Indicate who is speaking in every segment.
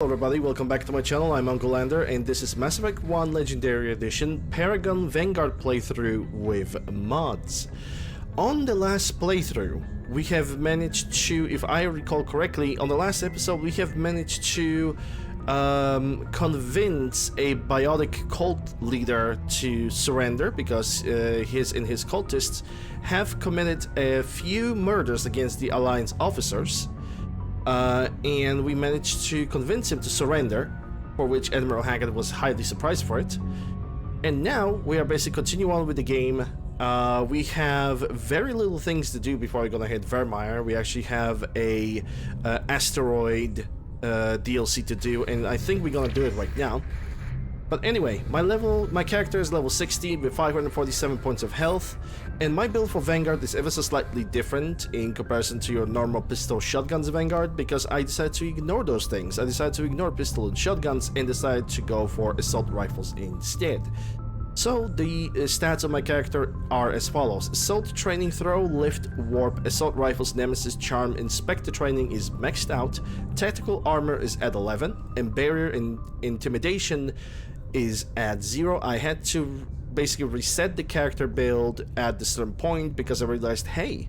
Speaker 1: everybody, welcome back to my channel. I'm Uncle Lander, and this is Mass Effect 1 Legendary Edition Paragon Vanguard playthrough with mods. On the last playthrough, we have managed to, if I recall correctly, on the last episode we have managed to convince a biotic cult leader to surrender because his cultists have committed a few murders against the Alliance officers. And we managed to convince him to surrender, for which Admiral Hackett was highly surprised for it. And now we are basically continuing on with the game. We have very little things to do before we're gonna hit Vermeer. We actually have a asteroid DLC to do, and I think we're gonna do it right now. But anyway, my character is level 60 with 547 points of health, and my build for Vanguard is ever so slightly different in comparison to your normal pistol shotguns Vanguard, because I decided to ignore those things. I decided to ignore pistol and shotguns and decided to go for assault rifles instead. So the stats of my character are as follows: Assault, Training, Throw, Lift, Warp, Assault Rifles, Nemesis, Charm, Inspector Training is maxed out, Tactical Armor is at 11, and Barrier and Intimidation is at 0. I had to basically reset the character build at the certain point because I realized, hey,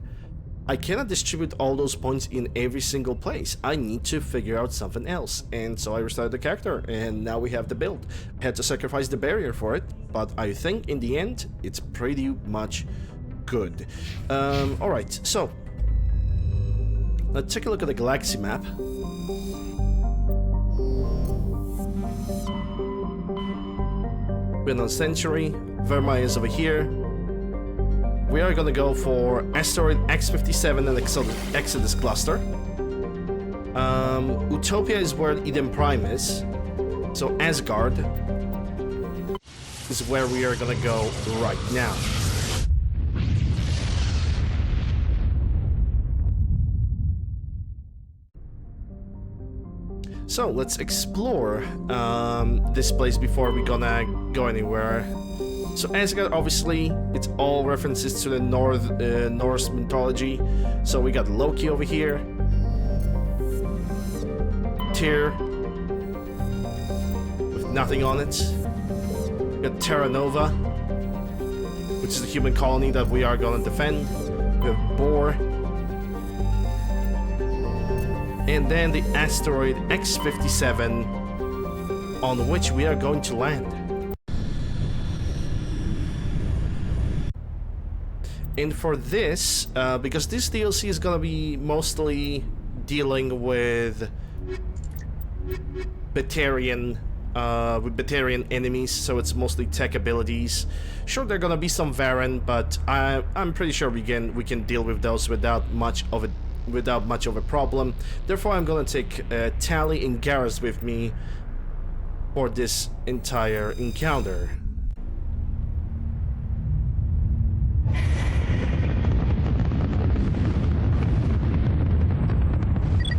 Speaker 1: I cannot distribute all those points in every single place. I need to figure out something else. And so I restarted the character, and now we have the build. I had to sacrifice the barrier for it, but I think in the end, it's pretty much good. Alright, so let's take a look at the galaxy map. Been on Century, Vermeer is over here. We are gonna go for Asteroid X57 and Exodus Cluster. Utopia is where Eden Prime is. So Asgard is where we are gonna go right now. So let's explore this place before we're gonna go anywhere. So Asgard, obviously, it's all references to the Norse mythology. So we got Loki over here, Tyr with nothing on it. We got Terra Nova, which is the human colony that we are gonna defend. We have Bohr. And then the asteroid X57, on which we are going to land. And for this, because this DLC is gonna be mostly dealing with Batarian enemies, so it's mostly tech abilities. Sure, there are gonna be some Varen, but I'm pretty sure we can deal with those without much of a problem. Therefore, I'm gonna take Tali and Garrus with me for this entire encounter.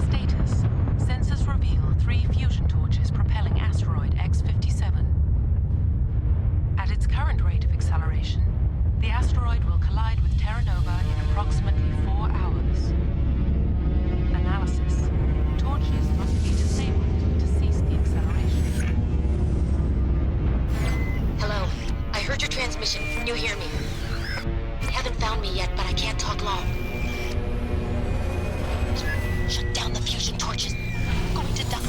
Speaker 2: Status: Sensors reveal 3 fusion torches propelling asteroid X57. At its current rate of acceleration, the asteroid will collide with Terra Nova in approximately 4 hours. Analysis: torches must be disabled to cease the acceleration.
Speaker 3: Hello. I heard your transmission. Can you hear me? They haven't found me yet, but I can't talk long. Shut down the fusion torches. I'm going to die.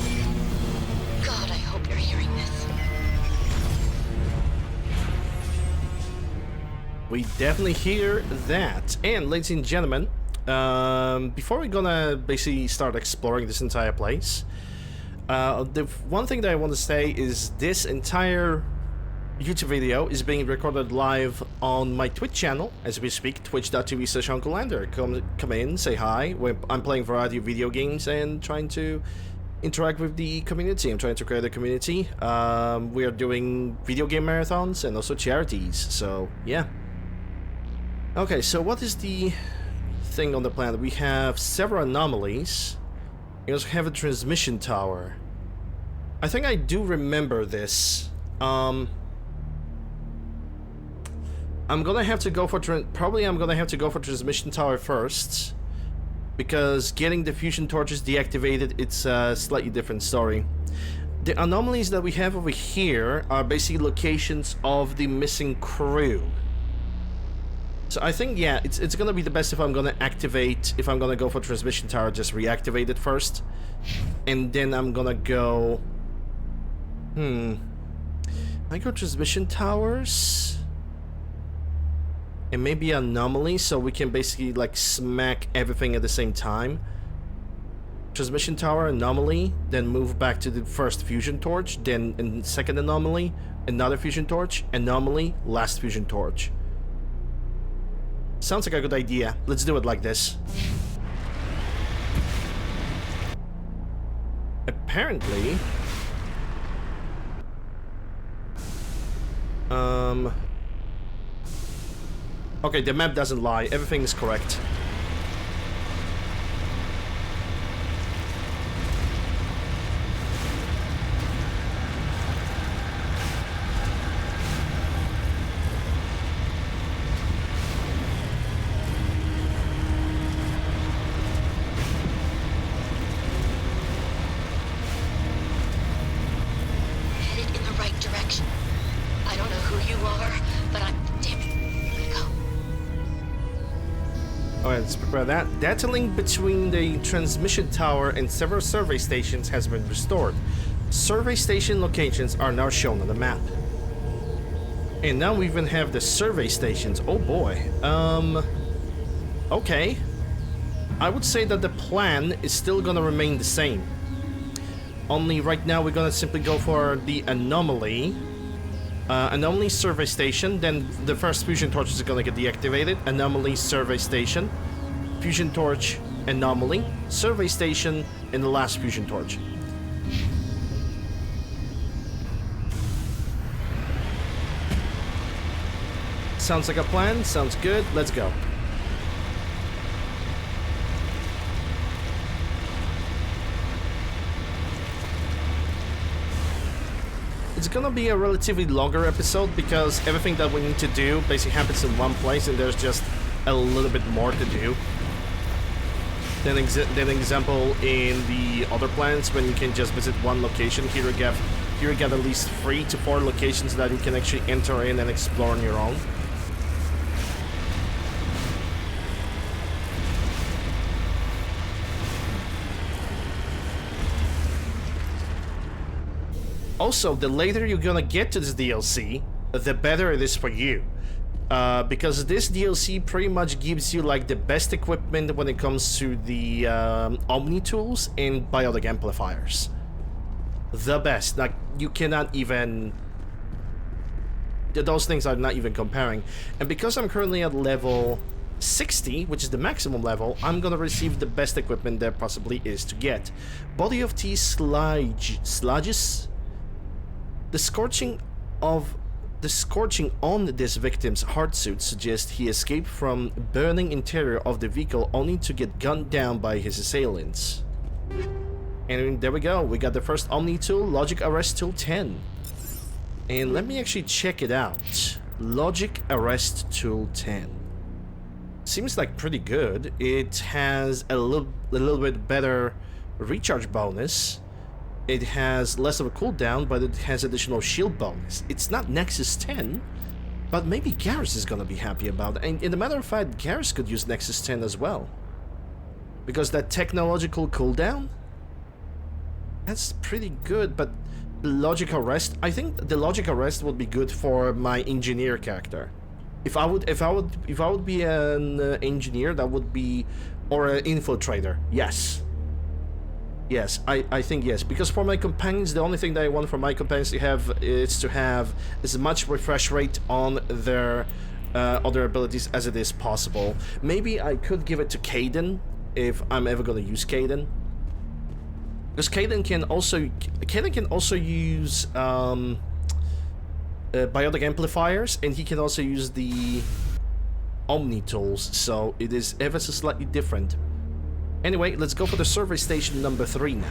Speaker 3: God, I hope you're hearing this.
Speaker 1: We definitely hear that. And ladies and gentlemen, before we're gonna basically start exploring this entire place, the one thing that I want to say is this entire YouTube video is being recorded live on my Twitch channel as we speak, twitch.tv/UncleLander. Come in, say hi. I'm playing a variety of video games and trying to interact with the community. I'm trying to create a community. We are doing video game marathons and also charities, so yeah. Okay, so what is the thing on the planet? We have several anomalies. We also have a transmission tower. I think I do remember this. I'm gonna have to go for transmission tower first, because getting the fusion torches deactivated, it's a slightly different story. The anomalies that we have over here are basically locations of the missing crew. So I think, yeah, it's gonna be the best if I'm gonna activate, if I'm gonna go for transmission tower, just reactivate it first. And then I'm gonna go... Micro transmission towers? And maybe anomaly, so we can basically like smack everything at the same time. Transmission tower, anomaly, then move back to the first fusion torch, then in second anomaly, another fusion torch, anomaly, last fusion torch. Sounds like a good idea. Let's do it like this. Apparently... Okay, the map doesn't lie. Everything is correct.
Speaker 3: Headed in the right direction. I don't know who you are, but I'm... Damn it.
Speaker 1: Alright, let's prepare that. Data link between the transmission tower and several survey stations has been restored. Survey station locations are now shown on the map. And now we even have the survey stations. Oh boy. Okay. I would say that the plan is still gonna remain the same. Only right now we're gonna simply go for the anomaly. Anomaly survey station, then the first fusion torch is gonna get deactivated. Anomaly survey station, fusion torch, anomaly, survey station, and the last fusion torch. Sounds like a plan, sounds good, let's go. It's gonna be a relatively longer episode because everything that we need to do basically happens in one place and there's just a little bit more to do. Than example in the other planets when you can just visit one location. Here you get at least 3 to 4 locations that you can actually enter in and explore on your own. Also, the later you're gonna get to this DLC, the better it is for you. Because this DLC pretty much gives you like the best equipment when it comes to the Omni tools and biotic amplifiers. The best. Like, you cannot even... Those things are not even comparing. And because I'm currently at level 60, which is the maximum level, I'm gonna receive the best equipment there possibly is to get. Body of T sludges. The scorching on this victim's hardsuit suggests he escaped from burning interior of the vehicle only to get gunned down by his assailants. And there we go, we got the first Omni tool, Logic Arrest Tool 10. And let me actually check it out. Logic Arrest Tool 10. Seems like pretty good. It has a little bit better recharge bonus. It has less of a cooldown, but it has additional shield bonus. It's not Nexus 10, but maybe Garrus is gonna be happy about it. And in a matter of fact, Garrus could use Nexus 10 as well. Because that technological cooldown, that's pretty good, but Logic Arrest, I think the Logic Arrest would be good for my engineer character. If I would be an engineer, that would be, or an infiltrator, yes. Yes, I think yes, because for my companions, the only thing that I want for my companions to have as much refresh rate on their other abilities as it is possible. Maybe I could give it to Caden if I'm ever gonna use Caden, because Caden can also use biotic amplifiers, and he can also use the Omni tools, so it is ever so slightly different. Anyway, let's go for the survey station number 3 now.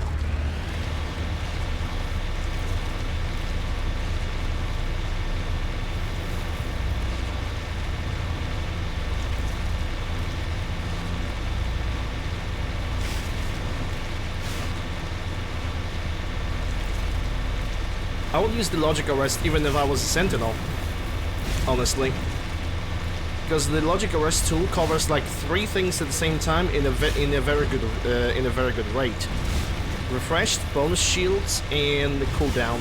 Speaker 1: I would use the logic arrest even if I was a sentinel, honestly. Because the logic arrest tool covers like 3 things at the same time in a very good rate. Refreshed, bonus shields, and the cooldown.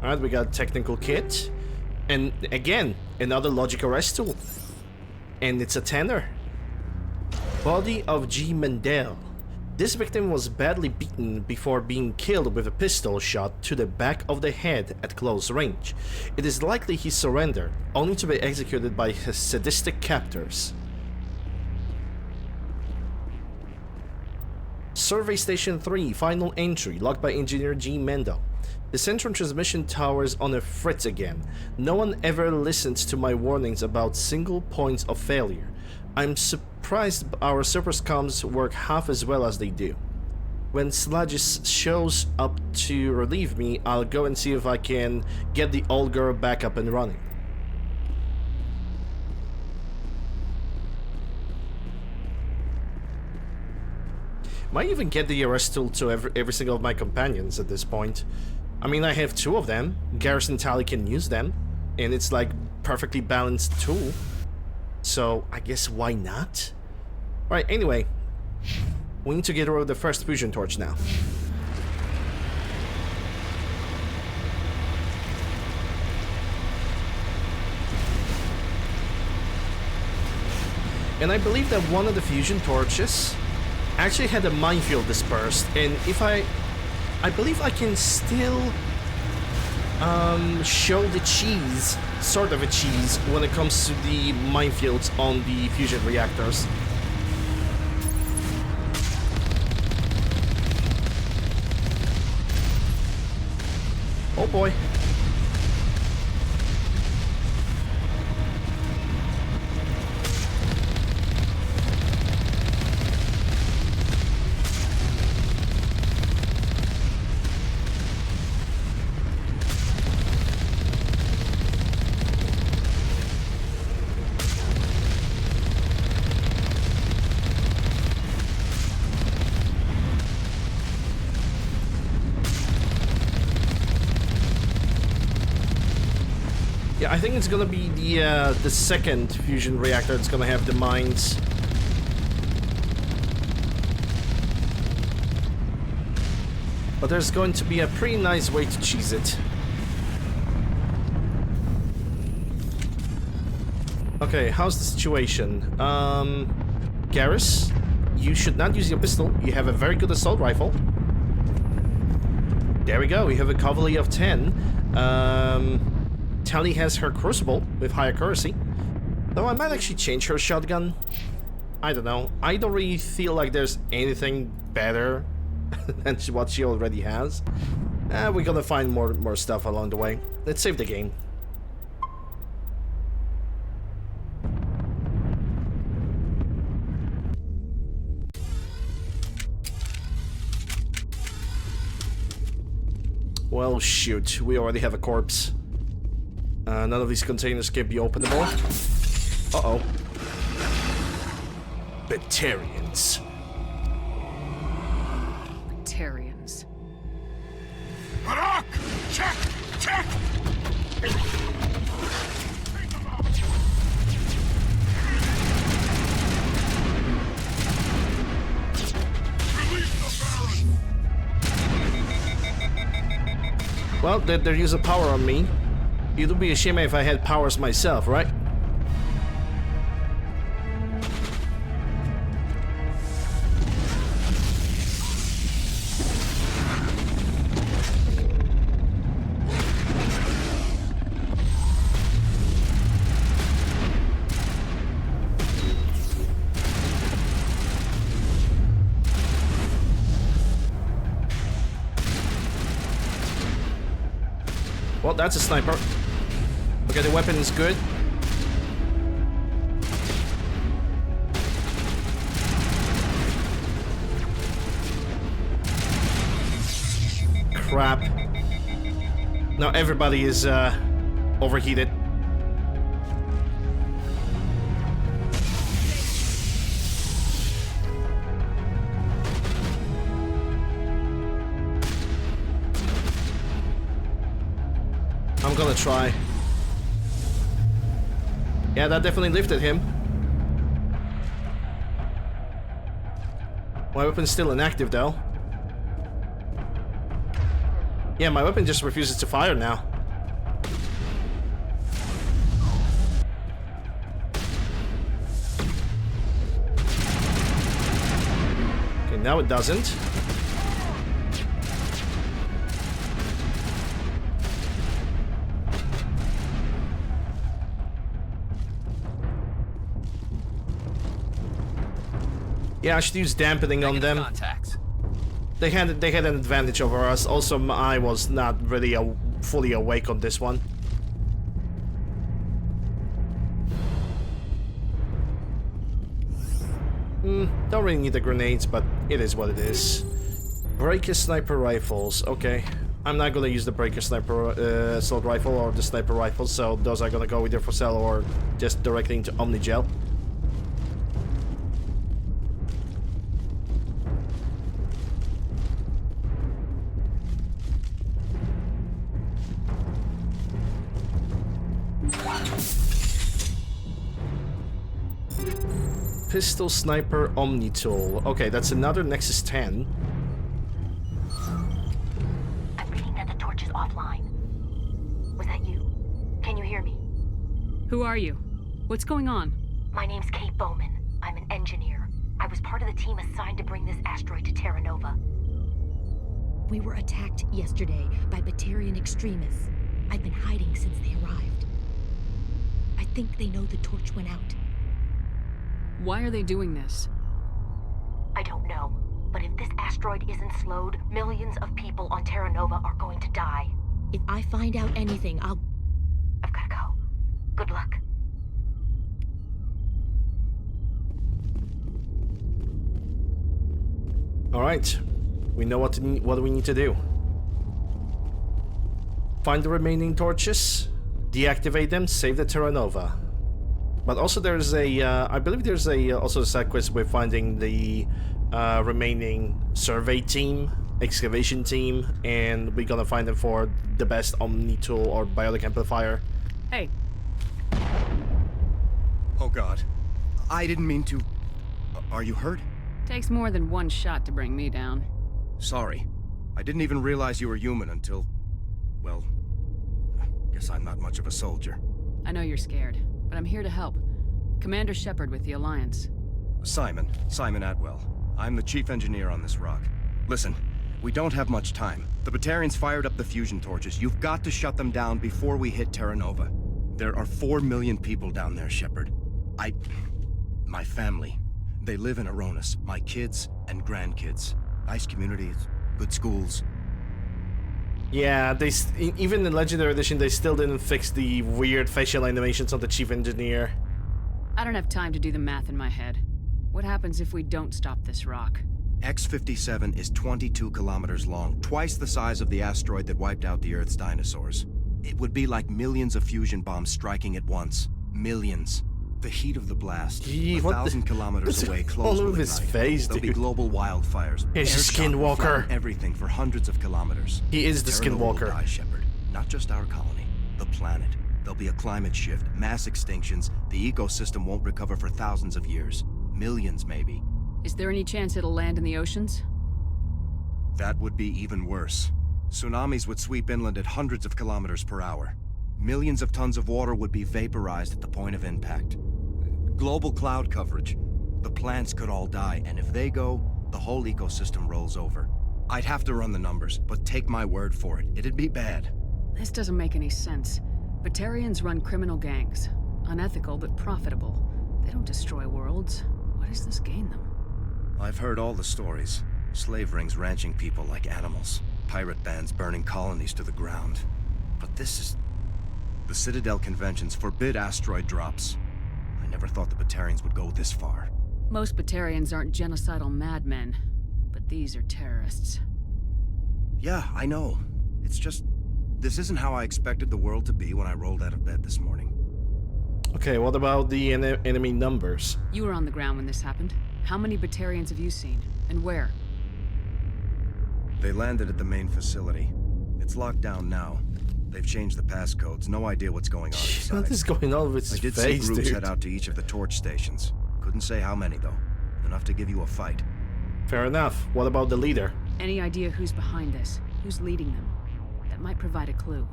Speaker 1: Alright, we got technical kit. And again, another logic arrest tool. And it's a tenor. Body of G. Mendel. This victim was badly beaten before being killed with a pistol shot to the back of the head at close range. It is likely he surrendered, only to be executed by his sadistic captors. Survey Station 3, final entry, logged by Engineer G. Mendel. The central transmission tower is on a fritz again. No one ever listens to my warnings about single points of failure. I'm surprised our superscoms work half as well as they do. When Sludges shows up to relieve me, I'll go and see if I can get the old girl back up and running. Might even get the arrest tool to every single of my companions at this point. I mean, I have 2 of them. Garrison Tally can use them, and it's like perfectly balanced tool. So I guess why not? Alright, anyway, we need to get rid of the first fusion torch now. And I believe that one of the fusion torches actually had a minefield dispersed, and if I believe I can still show the cheese, sort of a cheese, when it comes to the minefields on the fusion reactors. Oh boy. Yeah, I think it's gonna be the second fusion reactor that's gonna have the mines. But there's going to be a pretty nice way to cheese it. Okay, how's the situation? Garrus, you should not use your pistol. You have a very good assault rifle. There we go, we have a cavalry of 10. Tally has her crucible with high accuracy. Though I might actually change her shotgun. I don't know. I don't really feel like there's anything better than what she already has. We're gonna find more stuff along the way. Let's save the game. Well, shoot. We already have a corpse. None of these containers can be openable. Uh-oh. Batarians.
Speaker 2: Batarians.
Speaker 4: Barak! Check! Check!
Speaker 1: Well, they're using power on me. It would be a shame if I had powers myself, right? Well, that's a sniper. Okay, the weapon is good. Crap. Now everybody is overheated. gonna try. Yeah, that definitely lifted him. My weapon's still inactive though. Yeah, my weapon just refuses to fire now. Okay, now it doesn't. Yeah, I should use dampening on them.
Speaker 5: Contacts.
Speaker 1: They had an advantage over us. Also, I was not really fully awake on this one. Don't really need the grenades, but it is what it is. Breaker sniper rifles. Okay, I'm not gonna use the breaker sniper assault rifle or the sniper rifle, so those are gonna go either for sale or just directly into Omnigel. Pistol Sniper Omni Tool. Okay, that's another Nexus 10.
Speaker 3: I'm reading that the torch is offline. Was that you? Can you hear me?
Speaker 6: Who are you? What's going on?
Speaker 3: My name's Kate Bowman. I'm an engineer. I was part of the team assigned to bring this asteroid to Terra Nova.
Speaker 7: We were attacked yesterday by Batarian extremists. I've been hiding since they arrived. I think they know the torch went out.
Speaker 6: Why are they doing this?
Speaker 3: I don't know, but if this asteroid isn't slowed, millions of people on Terra Nova are going to die.
Speaker 7: If I find out anything, I've
Speaker 3: gotta go. Good luck.
Speaker 1: Alright, we know what we need to do. Find the remaining torches, deactivate them, save the Terra Nova. But also there's a, I believe there's also a side quest with finding the remaining survey team, excavation team, and we're gonna find them for the best Omni tool or biotic amplifier.
Speaker 6: Hey.
Speaker 5: Oh god. I didn't mean to... Are you hurt?
Speaker 6: Takes more than one shot to bring me down.
Speaker 5: Sorry. I didn't even realize you were human until... Well... Guess I'm not much of a soldier.
Speaker 6: I know you're scared, but I'm here to help. Commander Shepard with the Alliance.
Speaker 5: Simon Atwell. I'm the chief engineer on this rock. Listen, we don't have much time. The Batarians fired up the fusion torches. You've got to shut them down before we hit Terra Nova. There are 4 million people down there, Shepard. My family. They live in Aronis. My kids and grandkids. Nice communities, good schools.
Speaker 1: Yeah, even in Legendary Edition, they still didn't fix the weird facial animations on the chief engineer.
Speaker 6: I don't have time to do the math in my head. What happens if we don't stop this rock?
Speaker 5: X-57 is 22 kilometers long, twice the size of the asteroid that wiped out the Earth's dinosaurs. It would be like millions of fusion bombs striking at once. Millions. The heat of the blast, 1,000 kilometers away, close
Speaker 1: all over
Speaker 5: with
Speaker 1: his
Speaker 5: night.
Speaker 1: face,
Speaker 5: There'll be
Speaker 1: dude.
Speaker 5: global wildfires.
Speaker 1: He's a
Speaker 5: Air shock will
Speaker 1: skinwalker.
Speaker 5: flatten everything for hundreds of kilometers.
Speaker 1: He is the
Speaker 5: Terra Nova will
Speaker 1: skinwalker.
Speaker 5: die, Shepard. Not just our colony, the planet. There'll be a climate shift, mass extinctions. The ecosystem won't recover for thousands of years. Millions, maybe.
Speaker 6: Is there any chance it'll land in the oceans?
Speaker 5: That would be even worse. Tsunamis would sweep inland at hundreds of kilometers per hour. Millions of tons of water would be vaporized at the point of impact. Global cloud coverage. The plants could all die, and if they go, the whole ecosystem rolls over. I'd have to run the numbers, but take my word for it, it'd be bad.
Speaker 6: This doesn't make any sense. Batarians run criminal gangs. Unethical, but profitable. They don't destroy worlds. What does this gain them?
Speaker 5: I've heard all the stories. Slave rings ranching people like animals. Pirate bands burning colonies to the ground. But this is... The Citadel conventions forbid asteroid drops. I never thought the Batarians would go this far.
Speaker 6: Most Batarians aren't genocidal madmen, but these are terrorists.
Speaker 5: Yeah, I know. It's just... This isn't how I expected the world to be when I rolled out of bed this morning.
Speaker 1: Okay, what about the enemy numbers?
Speaker 6: You were on the ground when this happened. How many Batarians have you seen? And where?
Speaker 5: They landed at the main facility. It's locked down now. They've changed the passcodes. No idea what's going on inside.
Speaker 1: What is going on with his
Speaker 5: I did see
Speaker 1: face,
Speaker 5: groups
Speaker 1: dude?
Speaker 5: head out to each of the torch stations. Couldn't say how many, though. Enough to give you a fight.
Speaker 1: Fair enough. What about the leader?
Speaker 6: Any idea who's behind this? Who's leading them? That might provide a clue.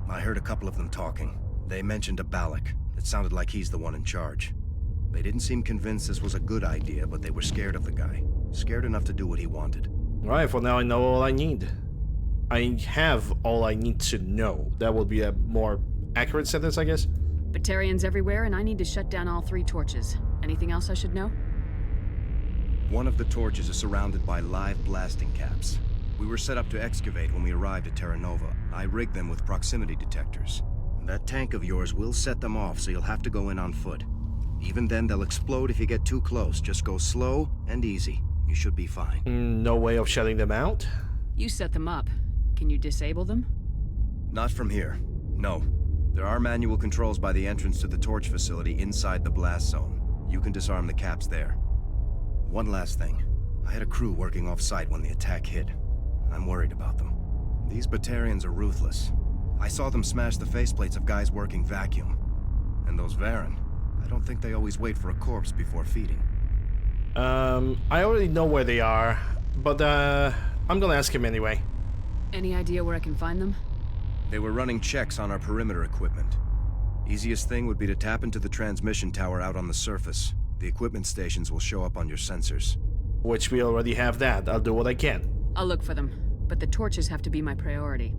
Speaker 5: I heard a couple of them talking. They mentioned a Balak. It sounded like he's the one in charge. They didn't seem convinced this was a good idea, but they were scared of the guy. Scared enough to do what he wanted.
Speaker 1: Alright, for now I know all I need. I have all I need to know. That would be a more accurate sentence, I guess.
Speaker 6: Batarians everywhere, and I need to shut down all 3 torches. Anything else I should know?
Speaker 5: One of the torches is surrounded by live blasting caps. We were set up to excavate when we arrived at Terra Nova. I rigged them with proximity detectors. That tank of yours will set them off, so you'll have to go in on foot. Even then, they'll explode if you get too close. Just go slow and easy. You should be fine.
Speaker 1: No way of shutting them out?
Speaker 6: You set them up. Can you disable them?
Speaker 5: Not from here. No. There are manual controls by the entrance to the torch facility inside the blast zone. You can disarm the caps there. One last thing. I had a crew working off-site when the attack hit. I'm worried about them. These Batarians are ruthless. I saw them smash the faceplates of guys working vacuum. And those Varen, I don't think they always wait for a corpse before feeding.
Speaker 1: I already know where they are, but I'm gonna ask him anyway.
Speaker 6: Any idea where I can find them?
Speaker 5: They were running checks on our perimeter equipment. Easiest thing would be to tap into the transmission tower out on the surface. The equipment stations will show up on your sensors.
Speaker 1: Which we already have that. I'll do what I can.
Speaker 6: I'll look for them, but the torches have to be my priority.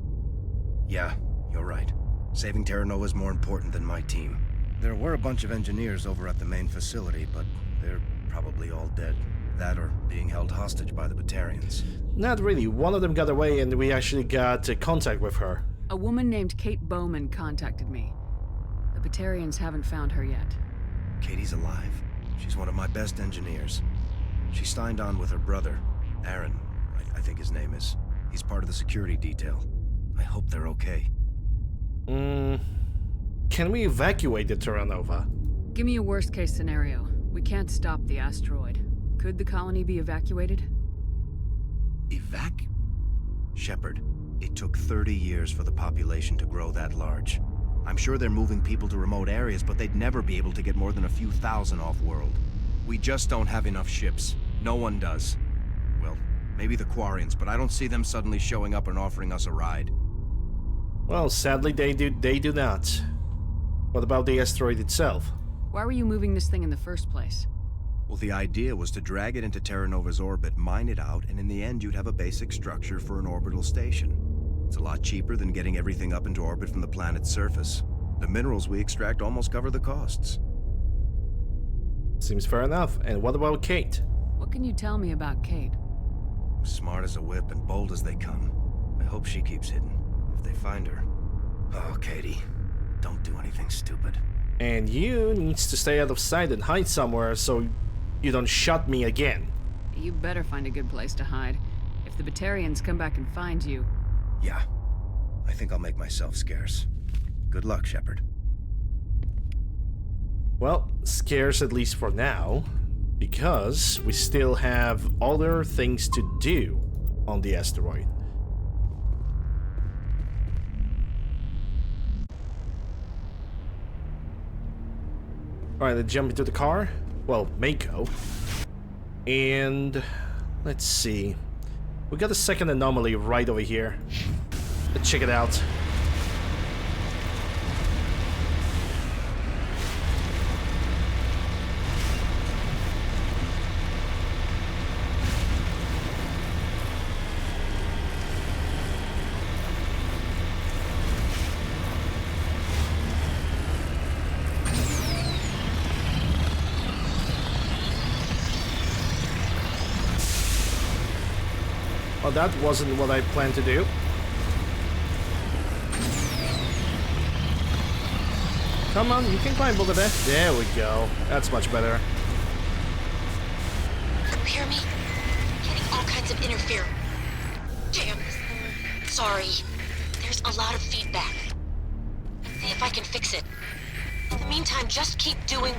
Speaker 5: Yeah, you're right. Saving Terra Nova is more important than my team. There were a bunch of engineers over at the main facility, but they're probably all dead. That or being held hostage by the Batarians.
Speaker 1: Not really. One of them got away and we actually got contact with her.
Speaker 6: A woman named Kate Bowman contacted me. The Batarians haven't found her yet.
Speaker 5: Katie's alive. She's one of my best engineers. She signed on with her brother, Aaron, I think his name is. He's part of the security detail. I hope they're okay.
Speaker 1: Can we evacuate the Terra Nova?
Speaker 6: Give me a worst-case scenario. We can't stop the asteroid. Could the colony be evacuated?
Speaker 5: Shepard, it took 30 years for the population to grow that large. I'm sure they're moving people to remote areas, but they'd never be able to get more than a few thousand off-world. We just don't have enough ships. No one does. Well, maybe the Quarians, but I don't see them suddenly showing up and offering us a ride.
Speaker 1: Well, sadly they do not. What about the asteroid itself?
Speaker 6: Why were you moving this thing in the first place?
Speaker 5: Well, the idea was to drag it into Terra Nova's orbit, mine it out, and in the end you'd have a basic structure for an orbital station. It's a lot cheaper than getting everything up into orbit from the planet's surface. The minerals we extract almost cover the costs.
Speaker 1: Seems fair enough. And what about Kate?
Speaker 6: What can you tell me about Kate?
Speaker 5: Smart as a whip and bold as they come. I hope she keeps hidden. If they find her... Oh, Katie. Don't do anything stupid.
Speaker 1: And you needs to stay out of sight and hide somewhere so you don't shot me again.
Speaker 6: You better find a good place to hide. If the Batarians come back and find you...
Speaker 5: Yeah. I think I'll make myself scarce. Good luck, Shepard.
Speaker 1: Well, scarce at least for now, because we still have other things to do on the asteroid. Alright, let's jump into the car. Well, Mako. And let's see. We got a second anomaly right over here. Let's check it out. Well, that wasn't what I planned to do. Come on, you can climb over there. There we go. That's much better.
Speaker 3: You hear me? Getting all kinds of interference. Damn. Sorry. There's a lot of feedback. See if I can fix it. In the meantime, just keep doing...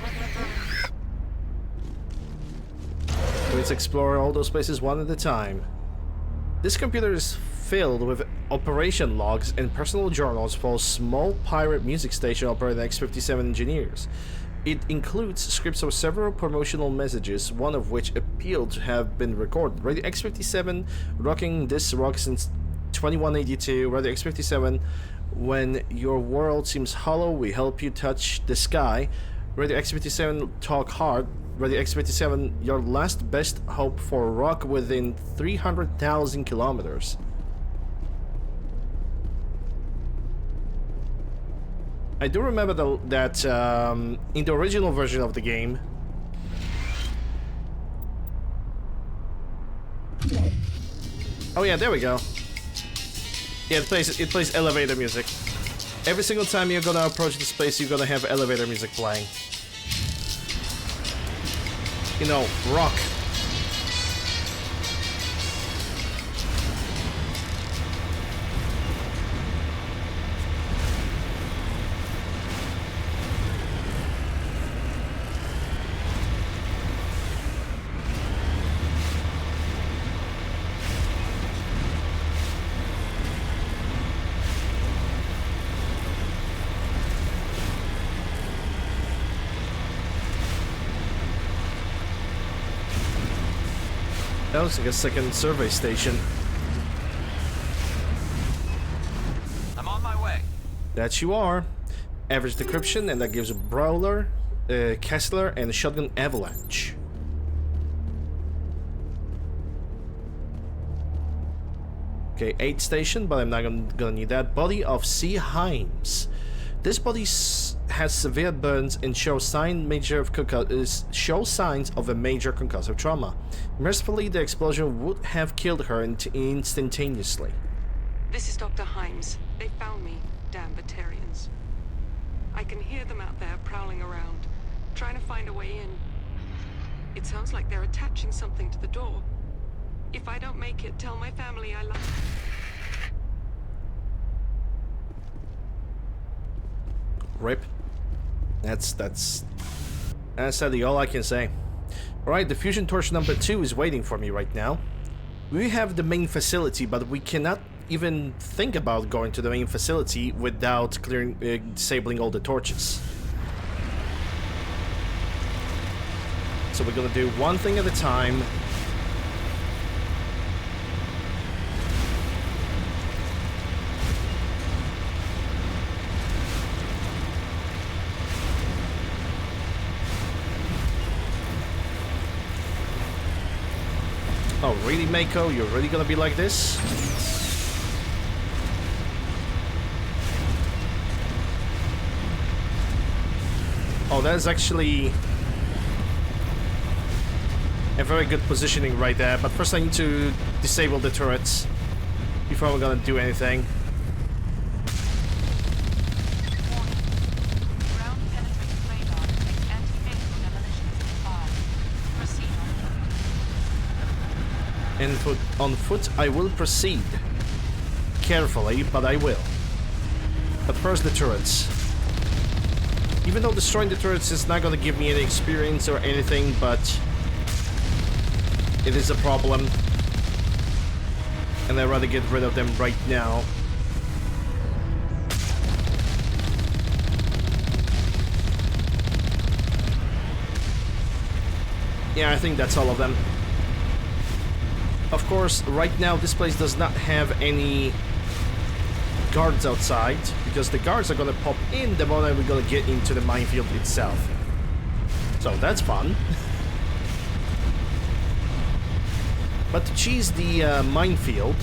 Speaker 1: Let's explore all those places one at a time. This computer is filled with operation logs and personal journals for a small pirate music station operated by X-57 engineers. It includes scripts of several promotional messages, one of which appealed to have been recorded. Radio X-57, rocking this rock since 2182. Radio X-57, when your world seems hollow, we help you touch the sky. Radio X-57, talk hard. Radio X-57, your last best hope for rock within 300,000 kilometers. I do remember that in the original version of the game, oh yeah, there we go. Yeah, it plays elevator music. Every single time you're gonna approach this place, you're gonna have elevator music playing. You know, rock. That looks like a second survey station.
Speaker 8: I'm on my way.
Speaker 1: That you are. Average decryption, and that gives a Brawler, Kessler, and a Shotgun Avalanche. Okay, 8 station, but I'm not gonna need that. Body of C. Himes. This body has severe burns and shows signs of a major concussive trauma. Mercifully, the explosion would have killed her instantaneously.
Speaker 9: This is Dr. Himes. They found me, damn Batarians. I can hear them out there prowling around, trying to find a way in. It sounds like they're attaching something to the door. If I don't make it, tell my family I love.
Speaker 1: Rip. That's sadly all I can say. Alright, the fusion torch number 2 is waiting for me right now. We have the main facility, but we cannot even think about going to the main facility without disabling all the torches. So we're gonna do one thing at a time. Oh, really, Mako? You're really gonna be like this? Oh, that's actually a very good positioning right there, but first I need to disable the turrets before we're gonna do anything. And on foot, I will proceed. Carefully, but I will. But first, the turrets. Even though destroying the turrets is not gonna give me any experience or anything, but it is a problem. And I'd rather get rid of them right now. Yeah, I think that's all of them. Of course, right now this place does not have any guards outside, because the guards are gonna pop in the moment we're gonna get into the minefield itself. So that's fun. But to cheese the minefield,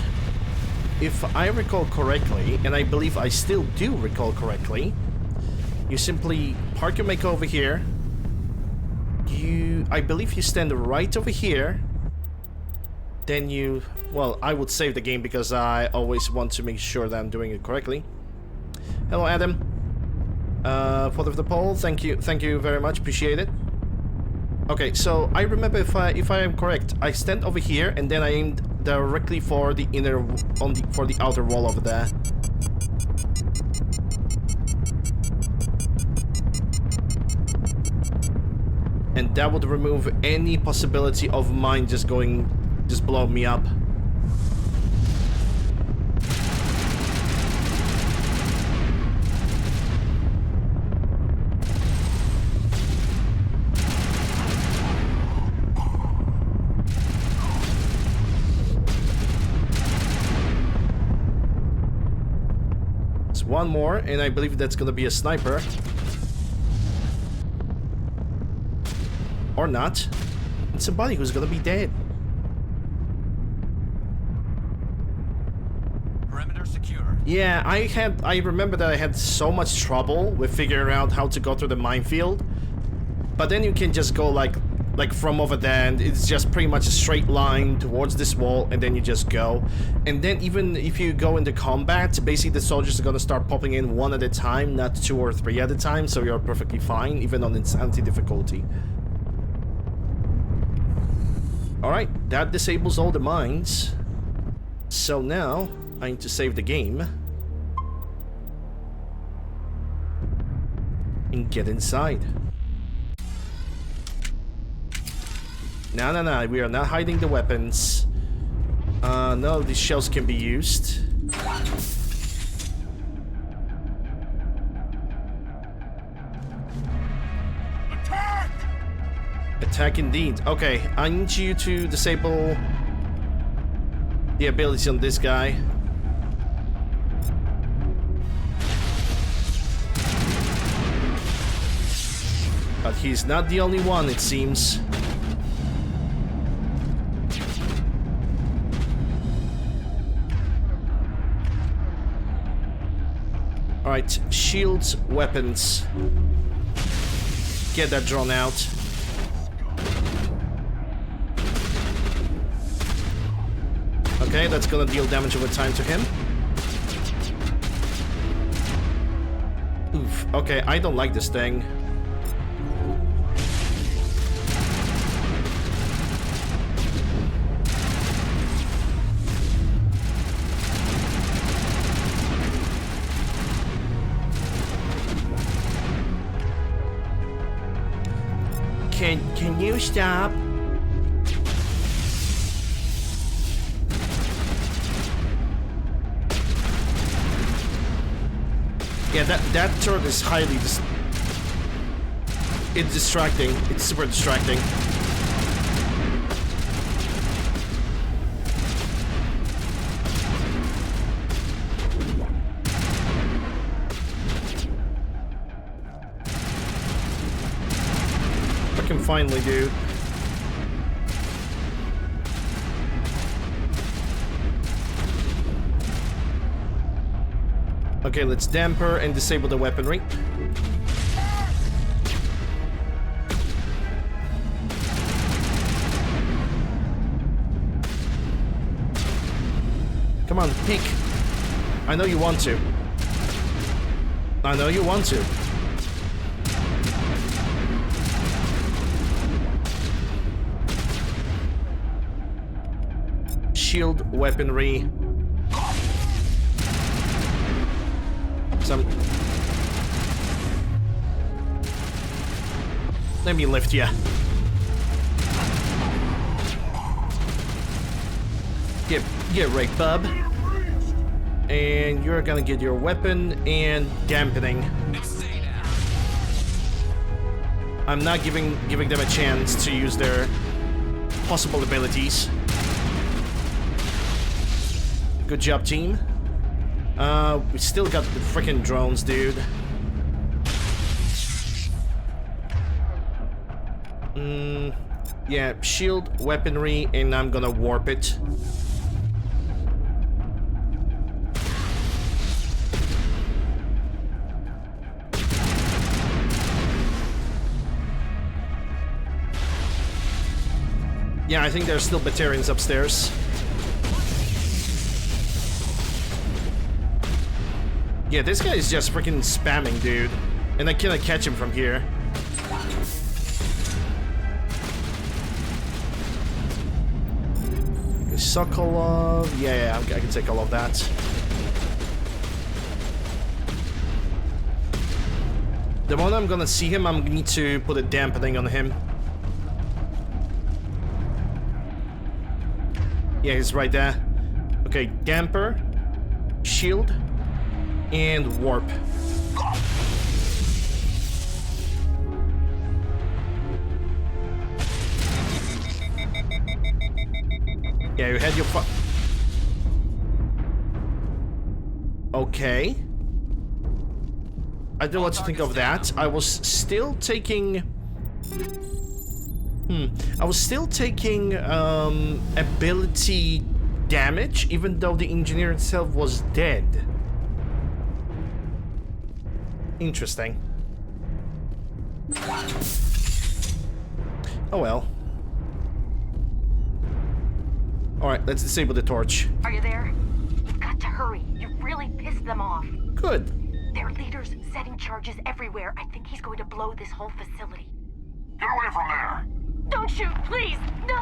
Speaker 1: if I recall correctly, and I believe I still do recall correctly, you simply park your Mako over here. I believe you stand right over here. Then you, well, I would save the game because I always want to make sure that I'm doing it correctly. Hello, Adam. For the poll, thank you very much, appreciate it. Okay, so I remember if I am correct, I stand over here and then I aimed directly for the for the outer wall over there. And that would remove any possibility of mine just blowing me up. one more, and I believe that's gonna be a sniper. Or not. It's somebody who's gonna be dead.
Speaker 8: Perimeter secure.
Speaker 1: Yeah, I remember that I had so much trouble with figuring out how to go through the minefield. But then you can just go like from over there, and it's just pretty much a straight line towards this wall, and then you just go. And then even if you go into combat, basically the soldiers are gonna start popping in one at a time, not 2 or 3 at a time, so you're perfectly fine, even on insanity difficulty. Alright, that disables all the mines. So now, I need to save the game. And get inside. No, we are not hiding the weapons. None of these shells can be used.
Speaker 4: Attack!
Speaker 1: Attack indeed. Okay, I need you to disable the abilities on this guy. But he's not the only one, it seems. Alright, shields, weapons. Get that drawn out. Okay, that's gonna deal damage over time to him. Oof, okay, I don't like this thing. Can you stop? Yeah, that turret is highly it's distracting. It's super distracting. Fucking finally, dude. Okay, let's damper and disable the weaponry. Come on, peek. I know you want to. I know you want to. Shield weaponry. Let me lift ya. Get right, bub. And you're gonna get your weapon and dampening. I'm not giving them a chance to use their possible abilities. Good job, team. We still got the freaking drones, dude. Yeah, shield, weaponry, and I'm gonna warp it. Yeah, I think there's still Batarians upstairs. Yeah, this guy is just freaking spamming, dude. And I cannot catch him from here. Sokolov. Yeah, I can take all of that. The moment I'm gonna see him, I'm gonna need to put a dampening on him. Yeah, he's right there. Okay, damper, shield, and warp. Yeah, you had your Okay. I don't know what to think of that. I was still taking... I was still taking ability damage, even though the engineer itself was dead. Interesting. Oh well. Alright, let's disable the torch.
Speaker 10: Are you there? You've got to hurry. You've really pissed them off.
Speaker 1: Good.
Speaker 10: Their leader's setting charges everywhere. I think he's going to blow this whole facility.
Speaker 4: Get away from there!
Speaker 10: Don't shoot, please! No!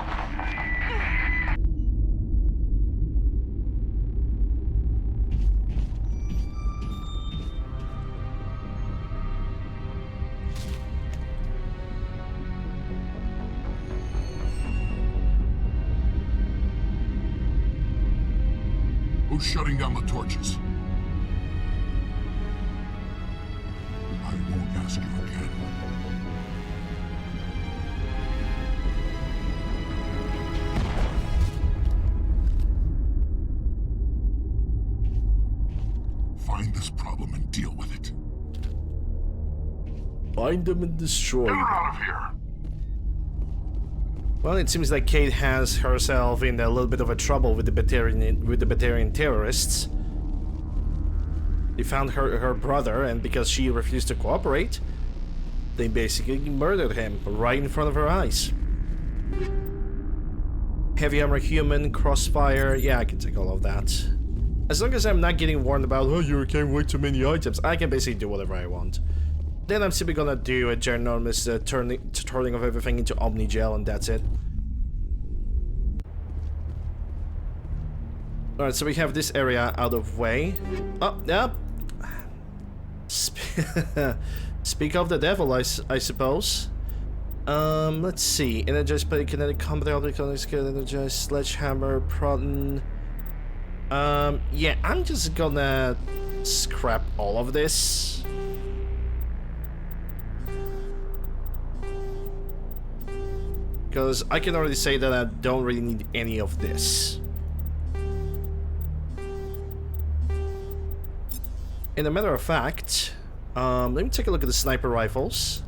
Speaker 4: Who's shutting down the torches? I won't ask you again. Find this problem and deal with it.
Speaker 1: Find them and destroy
Speaker 4: Get
Speaker 1: them.
Speaker 4: her out of here!
Speaker 1: Well, it seems like Kate has herself in a little bit of a trouble with the Batarian terrorists. They found her brother, and because she refused to cooperate, they basically murdered him right in front of her eyes. Heavy armor human, crossfire, yeah, I can take all of that. As long as I'm not getting warned about, oh, you carrying way too many items, I can basically do whatever I want. Then I'm simply gonna do a ginormous turning of everything into Omni-Gel, and that's it. Alright, so we have this area out of way. Oh, yeah. Speak of the devil, I suppose. Let's see. Energized plate, kinetic combat, energized sledgehammer, proton. Yeah, I'm just gonna scrap all of this. Because I can already say that I don't really need any of this. In a matter of fact, let me take a look at the sniper rifles.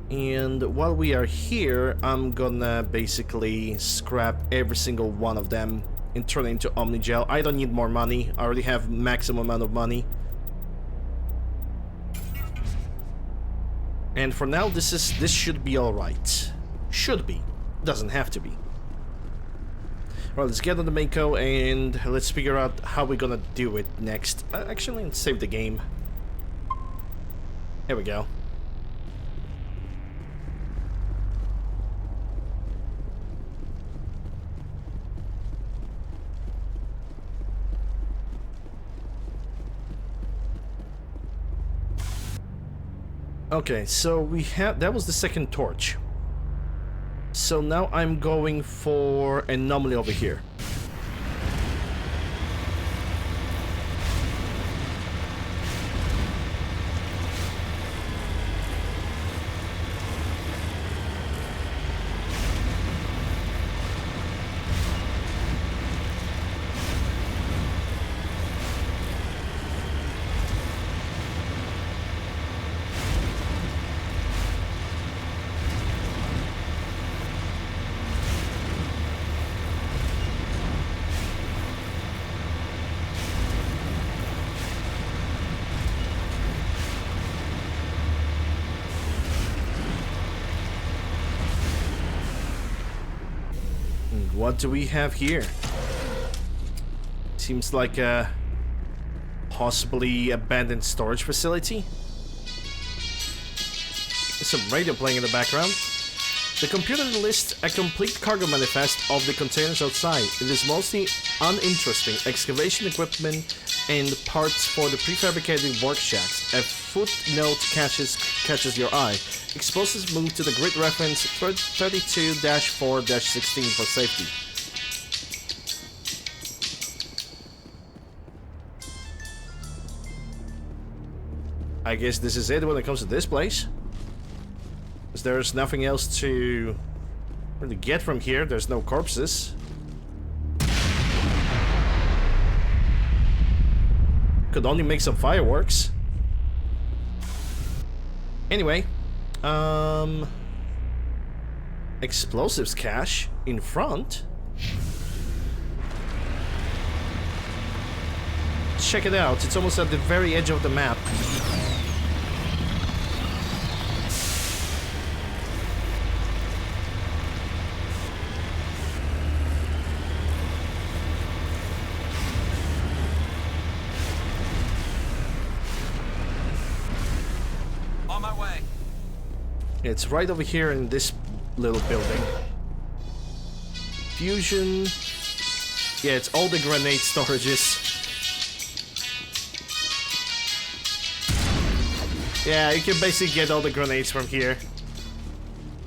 Speaker 1: And while we are here, I'm gonna basically scrap every single one of them and turn it into Omni-Gel. I don't need more money. I already have maximum amount of money. And for now, this should be alright. Should be. Doesn't have to be. Well, let's get on the Mako and let's figure out how we're gonna do it next. Actually, let's save the game. Here we go. Okay, so we have... that was the second torch. So now I'm going for an anomaly over here. What do we have here? Seems like a possibly abandoned storage facility. There's some radio playing in the background. The computer lists a complete cargo manifest of the containers outside. It is mostly uninteresting excavation equipment and parts for the prefabricated work shacks. A footnote catches your eye. Explosives move to the grid reference 32-4-16 for safety. I guess this is it when it comes to this place. Because there's nothing else to really get from here. There's no corpses. Could only make some fireworks. Anyway, explosives cache in front. Check it out, it's almost at the very edge of the map.
Speaker 8: On my way.
Speaker 1: It's right over here in this little building. Fusion. Yeah, it's all the grenade storages. Yeah, you can basically get all the grenades from here.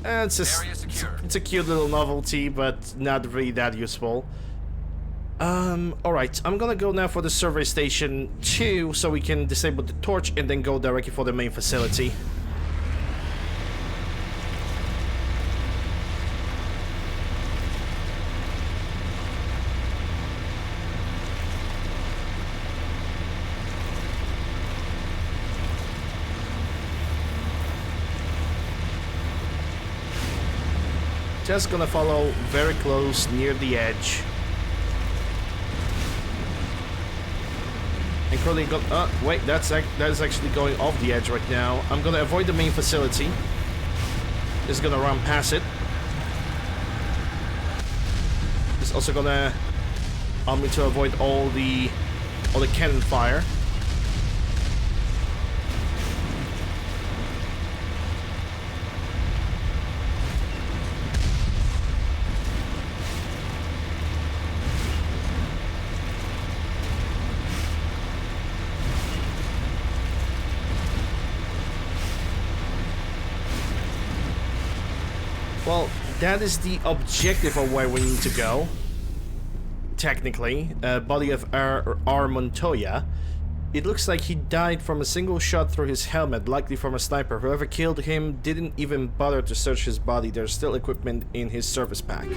Speaker 1: It's a cute little novelty, but not really that useful. Alright, I'm gonna go now for the survey station 2 so we can disable the torch and then go directly for the main facility. Just gonna follow very close near the edge. And currently wait, that's actually going off the edge right now. I'm gonna avoid the main facility. Just gonna run past it. It's also gonna allow me to avoid all the cannon fire. Well, that is the objective of where we need to go. Technically, body of R. Montoya. It looks like he died from a single shot through his helmet, likely from a sniper. Whoever killed him didn't even bother to search his body. There's still equipment in his service pack.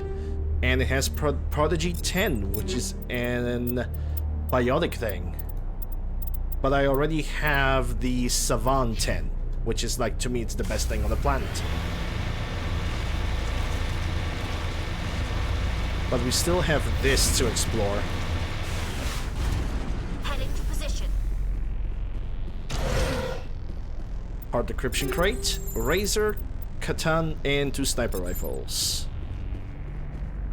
Speaker 1: And it has Prodigy 10, which is an biotic thing. But I already have the Savant 10, which is like, to me, it's the best thing on the planet. But we still have this to explore.
Speaker 10: Heading to position.
Speaker 1: Hard decryption crate, razor, katan, and 2 sniper rifles.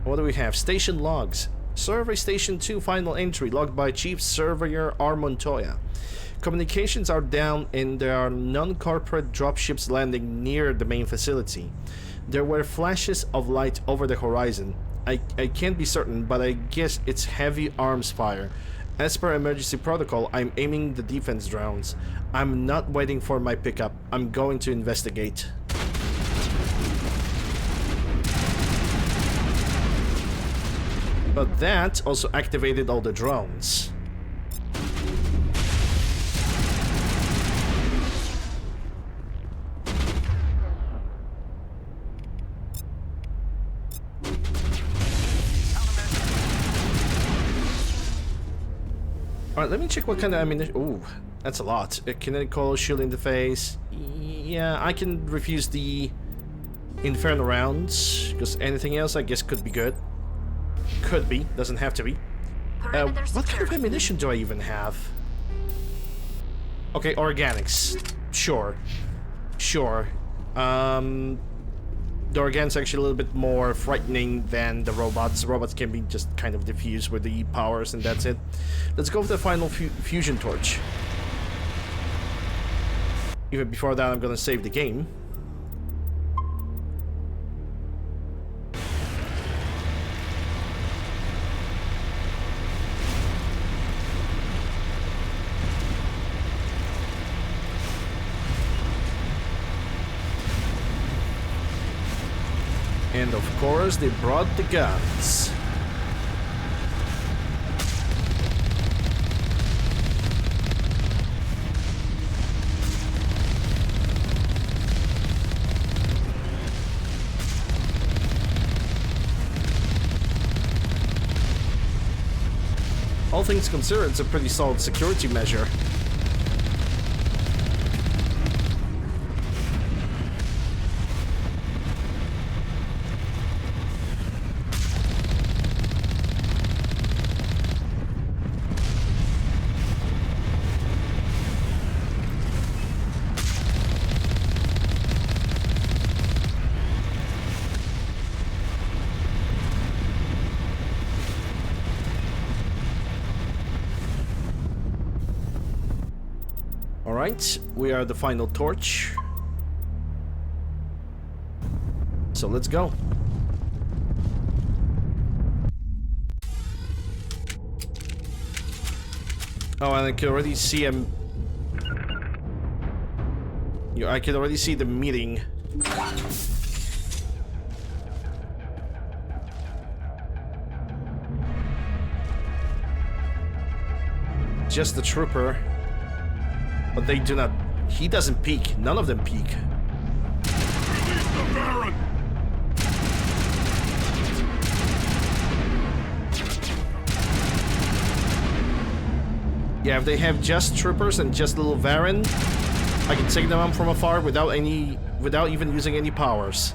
Speaker 1: What do we have? Station logs. Survey Station 2 final entry logged by Chief Surveyor R. Montoya. Communications are down and there are non-corporate dropships landing near the main facility. There were flashes of light over the horizon. I can't be certain, but I guess it's heavy arms fire. As per emergency protocol, I'm aiming the defense drones. I'm not waiting for my pickup. I'm going to investigate. But that also activated all the drones. Alright, let me check what kind of ammunition. Ooh, that's a lot. A kinetic coil, shield in the face. Yeah, I can refuse the Inferno rounds, because anything else I guess could be good. Could be, doesn't have to be. What kind of ammunition do I even have? Okay, organics. Sure. Sure. The organics are actually a little bit more frightening than the robots. The robots can be just kind of diffused with the powers and that's it. Let's go for the final fusion torch. Even before that, I'm gonna save the game. And of course, they brought the guns. All things considered, it's a pretty solid security measure. Alright, we are the final torch. So let's go. Oh, and I can already see him. I can already see the meeting. Just the trooper. But they do not. He doesn't peek. None of them peek.
Speaker 4: Release the Baron!
Speaker 1: Yeah, if they have just troopers and just little Varen, I can take them on from afar without even using any powers.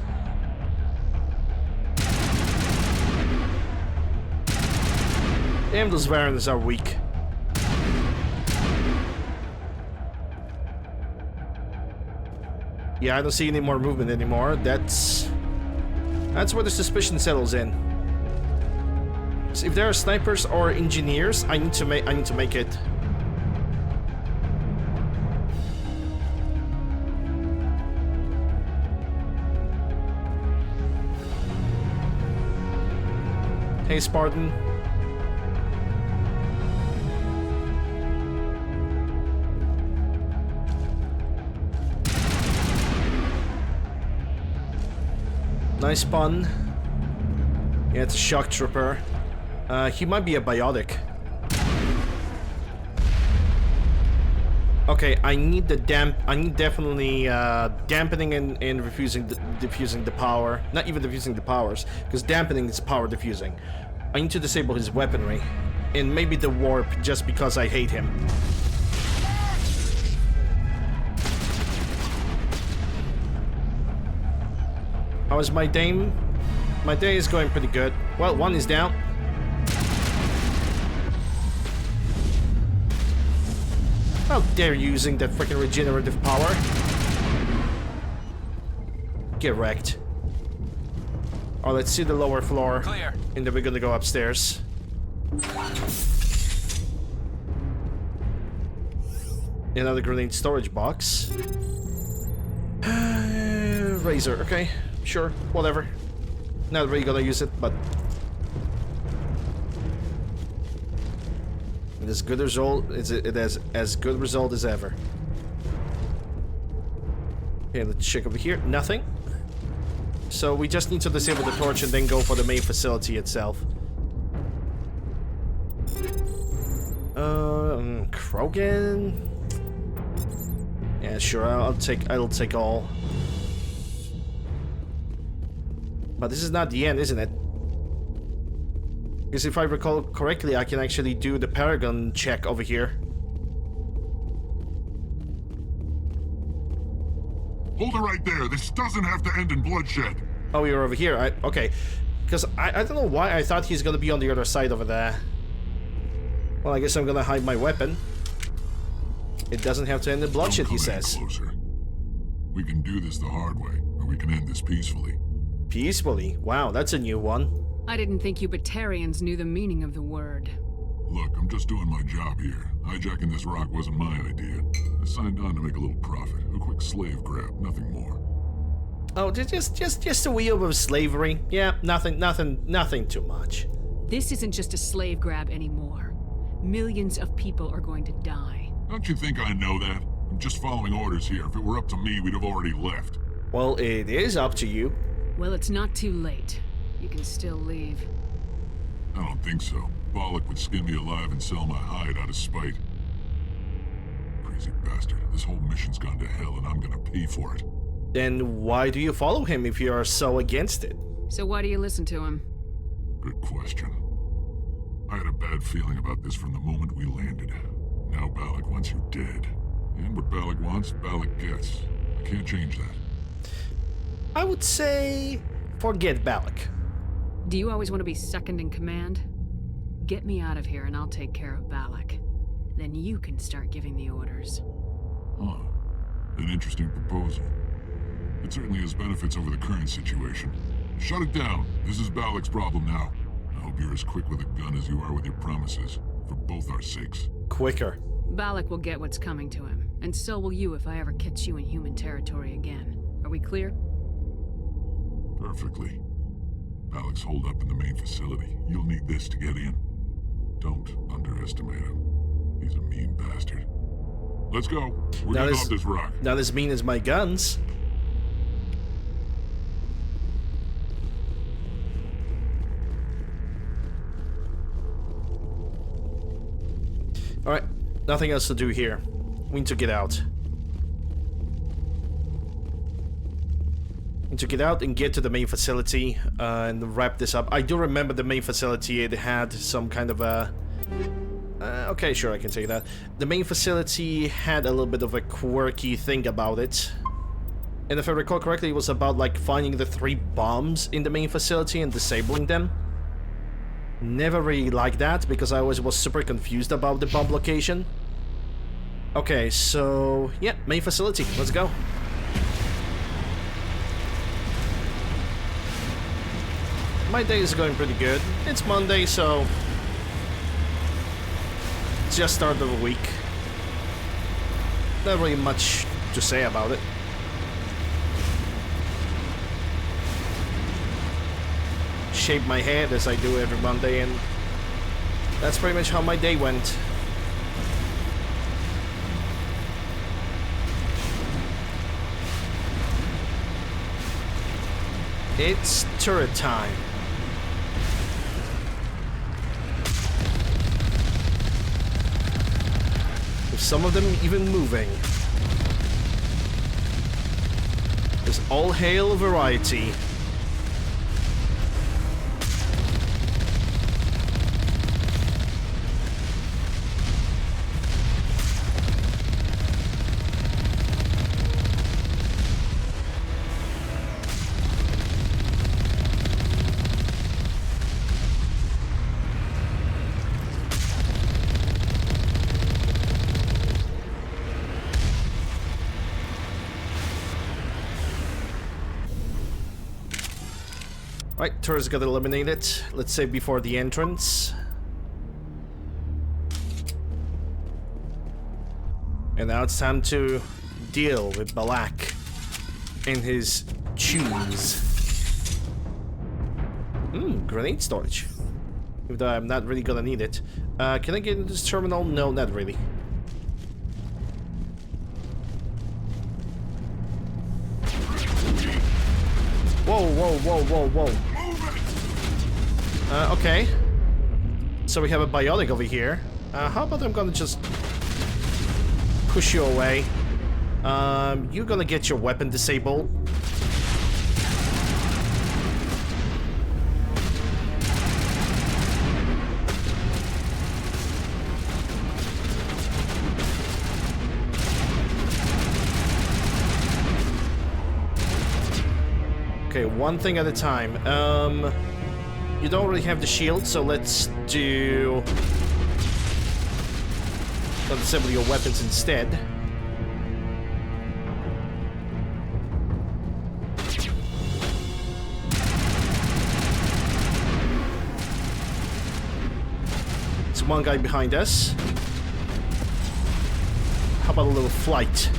Speaker 1: Damn, those Varens are weak. Yeah, I don't see any more movement anymore. That's where the suspicion settles in. So if there are snipers or engineers, I need to make it. Hey, Spartan. Nice pun. Yeah, it's a shock trooper. He might be a biotic. Okay, I need definitely dampening and diffusing the power. Not even diffusing the powers, because dampening is power diffusing. I need to disable his weaponry, and maybe the warp, just because I hate him. How is my day? My day is going pretty good. Well, one is down. How dare you using that freaking regenerative power? Get wrecked. Oh, let's see the lower floor.
Speaker 8: Clear.
Speaker 1: And then we're gonna go upstairs. Another grenade storage box. Razor, okay. Sure, whatever. Not really gonna use it, but it is good result. It has as good result as ever. Okay, let's check over here. Nothing. So we just need to disable the torch and then go for the main facility itself. Krogan. Yeah, sure. I'll take all. But this is not the end, isn't it? Because if I recall correctly, I can actually do the Paragon check over here.
Speaker 4: Hold it right there. This doesn't have to end in bloodshed.
Speaker 1: Oh, you're over here. Okay. Because I don't know why I thought he's gonna be on the other side over there. Well, I guess I'm gonna hide my weapon. It doesn't have to end in bloodshed, he says.
Speaker 4: Closer. We can do this the hard way, or we can end this peacefully.
Speaker 1: Peacefully? Wow, that's a new one.
Speaker 6: I didn't think you Batarians knew the meaning of the word.
Speaker 4: Look, I'm just doing my job here. Hijacking this rock wasn't my idea. I signed on to make a little profit. A quick slave grab, nothing more.
Speaker 1: Oh, just a wheel of slavery. Yeah, nothing too much.
Speaker 6: This isn't just a slave grab anymore. Millions of people are going to die.
Speaker 4: Don't you think I know that? I'm just following orders here. If it were up to me, we'd have already left.
Speaker 1: Well, it is up to you.
Speaker 6: Well, it's not too late. You can still leave.
Speaker 4: I don't think so. Bollock would skin me alive and sell my hide out of spite. Crazy bastard. This whole mission's gone to hell and I'm gonna pay for it.
Speaker 1: Then why do you follow him if you are so against it?
Speaker 6: So why do you listen to him?
Speaker 4: Good question. I had a bad feeling about this from the moment we landed. Now Bollock wants you dead. And what Bollock wants, Bollock gets. I can't change that.
Speaker 1: I would say forget Bollock.
Speaker 6: Do you always want to be second in command? Get me out of here and I'll take care of Bollock. Then you can start giving the orders.
Speaker 4: Huh. An interesting proposal. It certainly has benefits over the current situation. Shut it down. This is Bollock's problem now. I hope you're as quick with a gun as you are with your promises. For both our sakes.
Speaker 1: Quicker.
Speaker 6: Balak will get what's coming to him, and so will you if I ever catch you in human territory again. Are we clear?
Speaker 4: Perfectly. Balak's holed up in the main facility. You'll need this to get in. Don't underestimate him. He's a mean bastard. Let's go. We're getting off this rock.
Speaker 1: Not as mean as my guns. Alright, nothing else to do here. We need to get out. Need to get out and get to the main facility and wrap this up. I do remember the main facility, it had some kind of a... okay, sure, I can take that. The main facility had a little bit of a quirky thing about it. And if I recall correctly, it was about like finding the 3 bombs in the main facility and disabling them. Never really liked that, because I always was super confused about the bomb location. Okay, so... yeah, main facility. Let's go. My day is going pretty good. It's Monday, so... it's just start of the week. Not really much to say about it. Shave my head as I do every Monday, and that's pretty much how my day went. It's turret time. With some of them even moving. There's all hail variety. Right, turrets got eliminated. Let's say before the entrance. And now it's time to deal with Balak and his choose. Grenade storage. Even though I'm not really gonna need it. Can I get into this terminal? No, not really. Whoa, whoa, whoa, whoa, whoa. Okay. So we have a biotic over here. How about I'm gonna just push you away. You're gonna get your weapon disabled. Okay, one thing at a time. You don't really have the shield, so let's do... let's disable your weapons instead. There's one guy behind us. How about a little flight?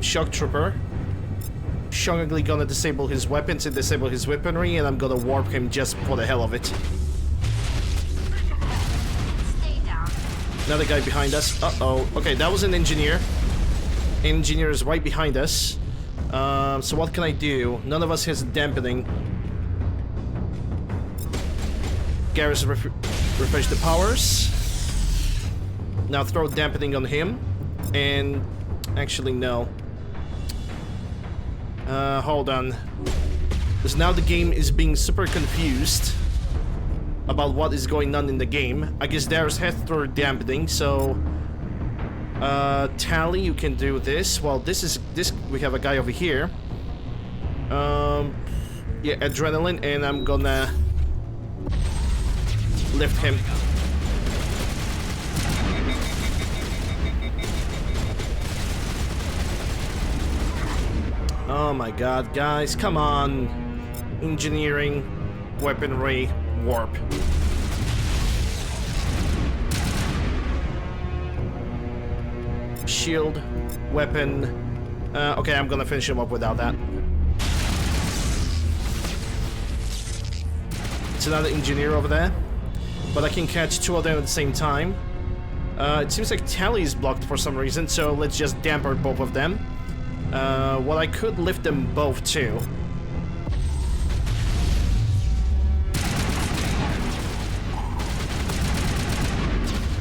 Speaker 1: Shock trooper. Shockingly gonna disable his weapons and disable his weaponry, and I'm gonna warp him just for the hell of it.
Speaker 10: Stay down.
Speaker 1: Another guy behind us. Uh-oh. Okay, that was an engineer. Engineer is right behind us. So what can I do? None of us has dampening. Garrus refresh the powers. Now throw dampening on him. And... actually, no. Hold on. Because now the game is being super confused about what is going on in the game. I guess there's head-thrower dampening, so... Tally, you can do this. Well, this... we have a guy over here. Yeah, adrenaline, and I'm gonna... lift him. Oh my god, guys, come on. Engineering, weaponry, warp. shield, weapon. Okay, I'm gonna finish him up without that. It's another engineer over there, but I can catch two of them at the same time. It seems like Tally is blocked for some reason, so let's just damper both of them. Well, I could lift them both too.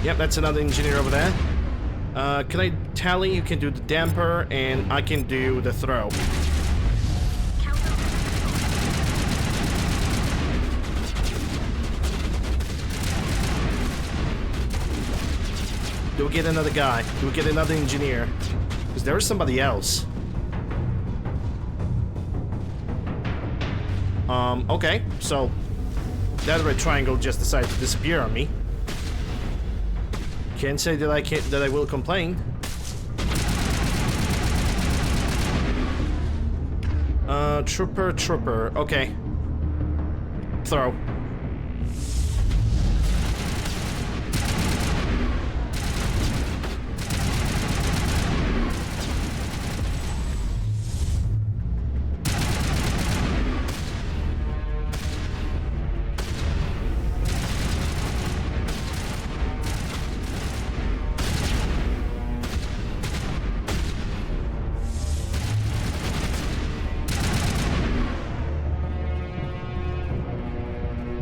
Speaker 1: Yep, that's another engineer over there. Can I Tally? You can do the damper, and I can do the throw. Do we get another guy? Do we get another engineer? Because there is somebody else. Okay, so that red triangle just decided to disappear on me. Can't say that I will complain. Trooper. Okay. Throw.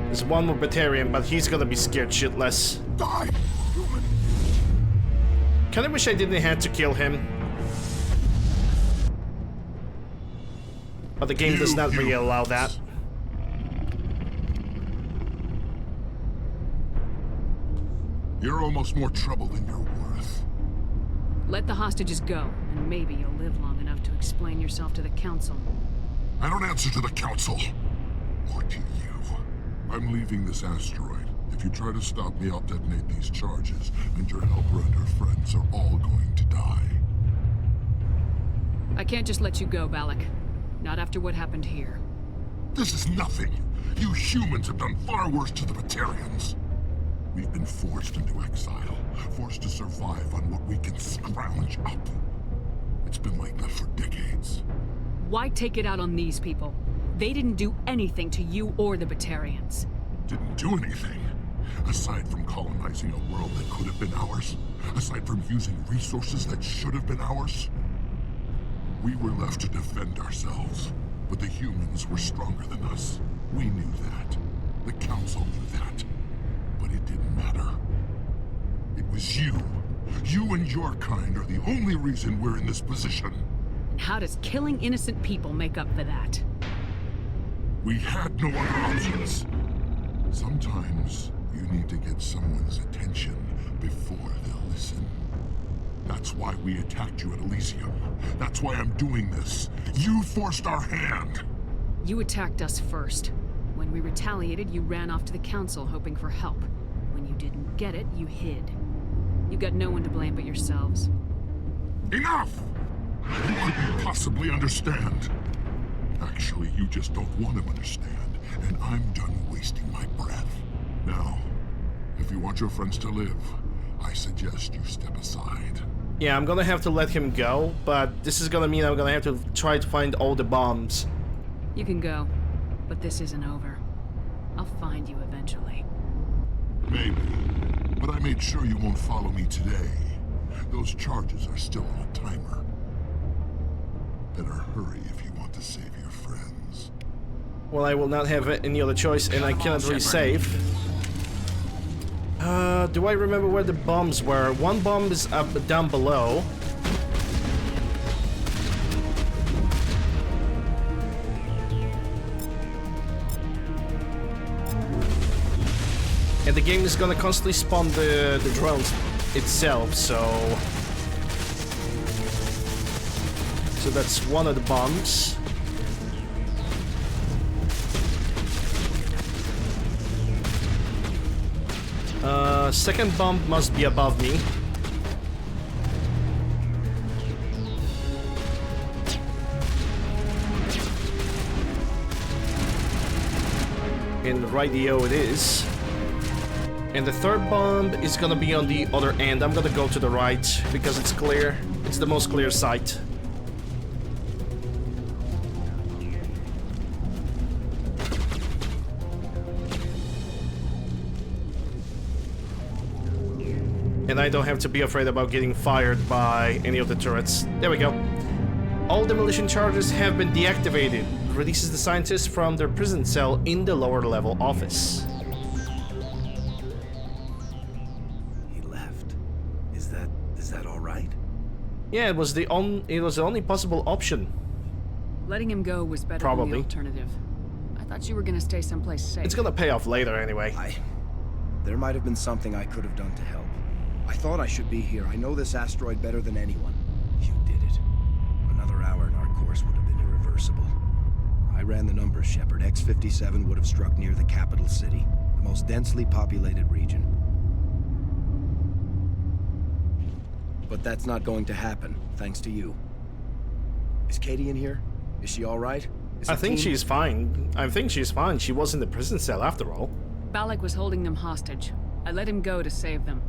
Speaker 1: There's one more Batarian, but he's gonna be scared shitless.
Speaker 4: Die, human!
Speaker 1: Kinda wish I didn't have to kill him. But the game does not really allow that.
Speaker 4: You're almost more trouble than you're worth.
Speaker 6: Let the hostages go, and maybe you'll live long enough to explain yourself to the Council.
Speaker 4: I don't answer to the Council. Or to you. I'm leaving this asteroid. If you try to stop me, I'll detonate these charges, and your helper and her friends are all going to die.
Speaker 6: I can't just let you go, Balak. Not after what happened here.
Speaker 4: This is nothing. You humans have done far worse to the Batarians. We've been forced into exile, forced to survive on what we can scrounge up. It's been like that for decades.
Speaker 6: Why take it out on these people? They didn't do anything to you or the Batarians.
Speaker 4: Didn't do anything. Aside from colonizing a world that could have been ours. Aside from using resources that should have been ours. We were left to defend ourselves. But the humans were stronger than us. We knew that. The Council knew that. But it didn't matter. It was you. You and your kind are the only reason we're in this position.
Speaker 6: And how does killing innocent people make up for that?
Speaker 4: We had no other options. Sometimes you need to get someone's attention before they'll listen. That's why we attacked you at Elysium. That's why I'm doing this. You forced our hand.
Speaker 6: You attacked us first. When we retaliated, you ran off to the Council hoping for help. When you didn't get it, you hid. You got no one to blame but yourselves.
Speaker 4: Enough! You couldn't possibly understand. Actually, you just don't want to understand, and I'm done wasting my breath. Now, if you want your friends to live, I suggest you step aside.
Speaker 1: Yeah, I'm gonna have to let him go, but this is gonna mean I'm gonna have to try to find all the bombs.
Speaker 6: You can go, but this isn't over. I'll find you eventually.
Speaker 4: Maybe, but I made sure you won't follow me today. Those charges are still on a timer. Better hurry if you want to save your friends.
Speaker 1: Well, I will not have any other choice, and I cannot really save. Do I remember where the bombs were? One bomb is up down below. And the game is gonna constantly spawn the drones itself, so that's one of the bombs. Second bomb must be above me. And radio it is. And the third bomb is gonna be on the other end. I'm gonna go to the right because it's clear. It's the most clear sight. And I don't have to be afraid about getting fired by any of the turrets. There we go. All demolition charges have been deactivated. Releases the scientists from their prison cell in the lower level office.
Speaker 5: He left. Is that all right?
Speaker 1: Yeah, it was the only possible option.
Speaker 6: Letting him go was better than
Speaker 1: Probably.
Speaker 6: the alternative. I thought you were gonna stay someplace safe.
Speaker 1: It's gonna pay off later anyway.
Speaker 5: There might have been something I could have done to help. I thought I should be here. I know this asteroid better than anyone. You did it. Another hour and our course would have been irreversible. I ran the numbers, Shepard. X-57 would have struck near the capital city, the most densely populated region. But that's not going to happen, thanks to you. Is Katie in here? Is she all right?
Speaker 1: I think she's fine. I think she's fine. She was in the prison cell after all.
Speaker 6: Balak was holding them hostage. I let him go to save them.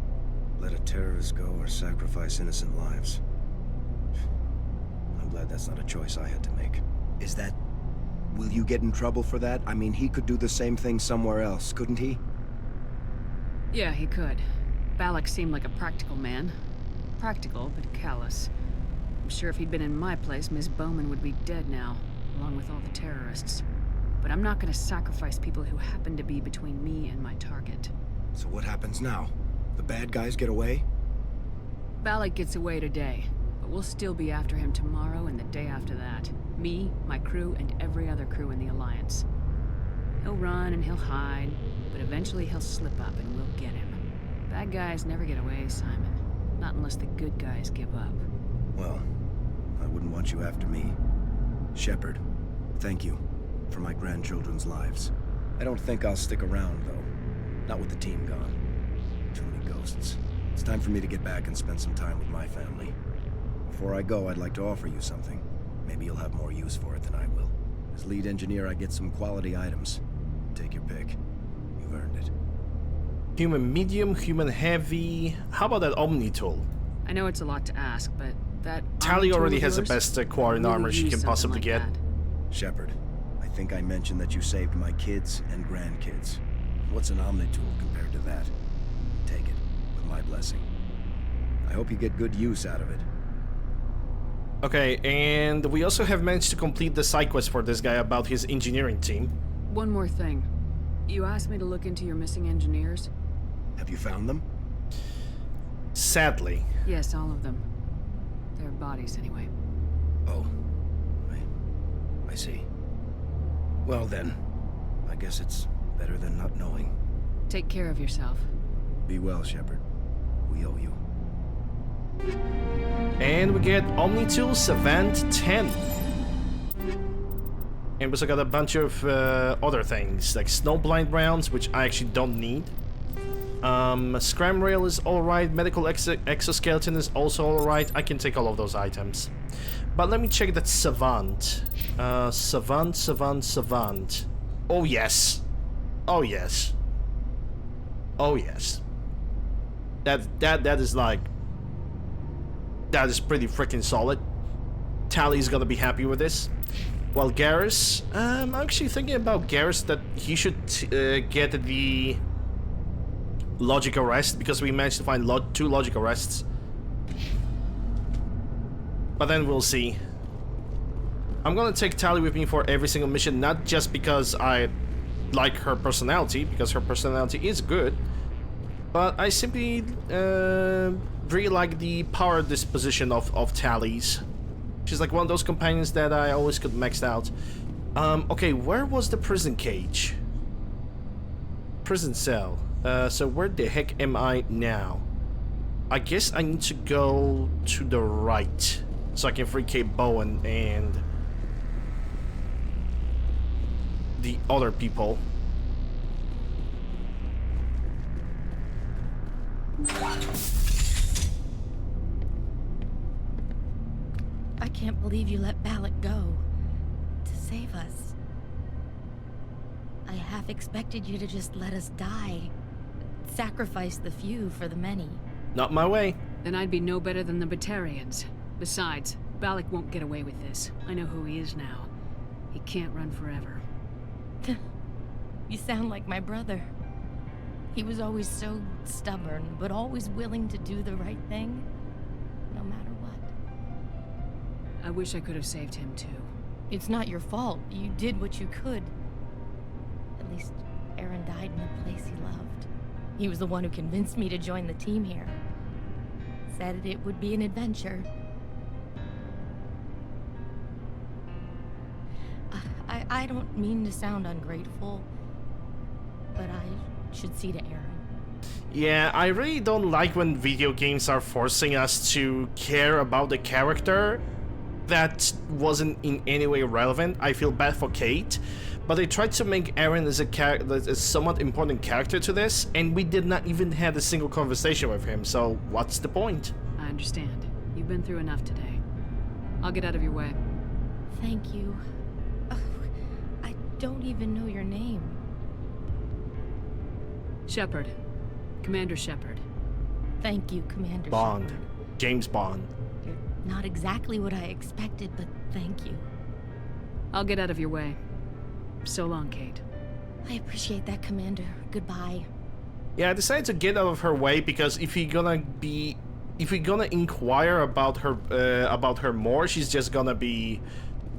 Speaker 5: Let a terrorist go or sacrifice innocent lives. I'm glad that's not a choice I had to make. Is that... Will you get in trouble for that? I mean, he could do the same thing somewhere else, couldn't he?
Speaker 6: Yeah, he could. Balak seemed like a practical man. Practical, but callous. I'm sure if he'd been in my place, Miss Bowman would be dead now, along with all the terrorists. But I'm not gonna sacrifice people who happen to be between me and my target.
Speaker 5: So what happens now? The bad guys get away?
Speaker 6: Balak gets away today, but we'll still be after him tomorrow and the day after that. Me, my crew, and every other crew in the Alliance. He'll run and he'll hide, but eventually he'll slip up and we'll get him. Bad guys never get away, Simon. Not unless the good guys give up.
Speaker 5: Well, I wouldn't want you after me. Shepard, thank you for my grandchildren's lives. I don't think I'll stick around, though. Not with the team gone. Too many ghosts. It's time for me to get back and spend some time with my family. Before I go, I'd like to offer you something. Maybe you'll have more use for it than I will. As lead engineer, I get some quality items. Take your pick. You've earned it.
Speaker 1: Human medium, human heavy. How about that Omni tool?
Speaker 6: I know it's a lot to ask, but that
Speaker 1: Tali
Speaker 6: Omni
Speaker 1: already
Speaker 6: tool
Speaker 1: has the
Speaker 6: of
Speaker 1: best
Speaker 6: yours,
Speaker 1: Quarren
Speaker 6: really
Speaker 1: armor she
Speaker 6: use
Speaker 1: can
Speaker 6: something
Speaker 1: possibly
Speaker 6: like
Speaker 1: get.
Speaker 6: that.
Speaker 5: Shepard, I think I mentioned that you saved my kids and grandkids. What's an Omni tool compared to that? Take it, with my blessing. I hope you get good use out of it.
Speaker 1: Okay, and we also have managed to complete the side quest for this guy about his engineering team.
Speaker 6: One more thing. You asked me to look into your missing engineers?
Speaker 5: Have you found them?
Speaker 1: Sadly.
Speaker 6: Yes, all of them. Their bodies, anyway.
Speaker 5: Oh. I see. Well then, I guess it's better than not knowing.
Speaker 6: Take care of yourself.
Speaker 5: Be well, Shepard. We owe you.
Speaker 1: And we get Omni tool Savant 10. And we also got a bunch of other things, like Snowblind rounds, which I actually don't need. Scram rail is alright, medical exoskeleton is also alright. I can take all of those items. But let me check that Savant. Savant. Oh yes. Oh yes. Oh yes. That is like... That is pretty freaking solid. Tali's gonna be happy with this. While Garrus, I'm actually thinking about Garrus that he should get the logic arrest, because we managed to find 2 logic arrests. But then we'll see. I'm gonna take Tali with me for every single mission, not just because I like her personality, because her personality is good, but I simply really like the power disposition of Tali's. She's like one of those companions that I always could max out. Okay, where was the prison cage? Prison cell. So where the heck am I now? I guess I need to go to the right, so I can free Cape Bowen and the other people.
Speaker 7: I can't believe you let Balak go. To save us. I half expected you to just let us die. sacrifice the few for the many.
Speaker 1: Not my way.
Speaker 6: Then I'd be no better than the Batarians. Besides, Balak won't get away with this. I know who he is now. He can't run forever.
Speaker 7: You sound like my brother. He was always so stubborn, but always willing to do the right thing, no matter what.
Speaker 6: I wish I could have saved him too.
Speaker 7: It's not your fault. You did what you could. At least Aaron died in a place he loved. He was the one who convinced me to join the team here. Said it would be an adventure. I don't mean to sound ungrateful, but I should see to Aaron.
Speaker 1: Yeah, I really don't like when video games are forcing us to care about the character that wasn't in any way relevant. I feel bad for Kate, but they tried to make Aaron as a somewhat important character to this, and we did not even have a single conversation with him, so what's the point?
Speaker 6: I understand. You've been through enough today. I'll get out of your way.
Speaker 7: Thank you. Oh, I don't even know your name.
Speaker 6: Shepard. Commander Shepard.
Speaker 7: Thank you, Commander
Speaker 1: Bond.
Speaker 7: Shepard.
Speaker 1: James Bond.
Speaker 7: You're not exactly what I expected, but thank you.
Speaker 6: I'll get out of your way. So long, Kate.
Speaker 7: I appreciate that, Commander. Goodbye.
Speaker 1: Yeah, I decided to get out of her way because if we're gonna inquire about her more, she's just gonna be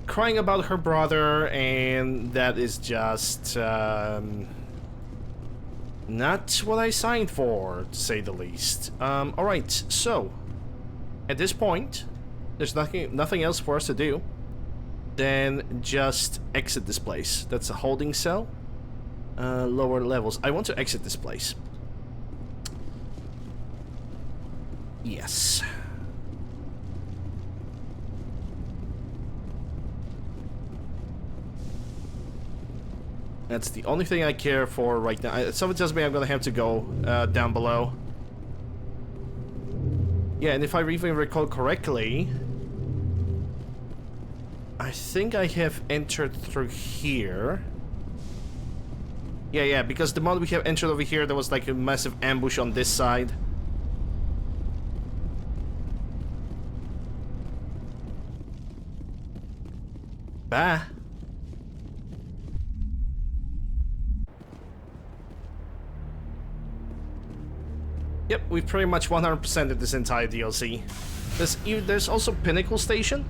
Speaker 1: crying about her brother, and that is just not what I signed for, to say the least. Alright, so at this point, there's nothing else for us to do than just exit this place. That's a holding cell. Lower levels. I want to exit this place. Yes. That's the only thing I care for right now. Someone tells me I'm gonna have to go down below. Yeah, and if I even recall correctly, I think I have entered through here. Yeah, because the moment we have entered over here, there was like a massive ambush on this side. Bah. Yep, we've pretty much 100%ed this entire DLC. There's also Pinnacle Station,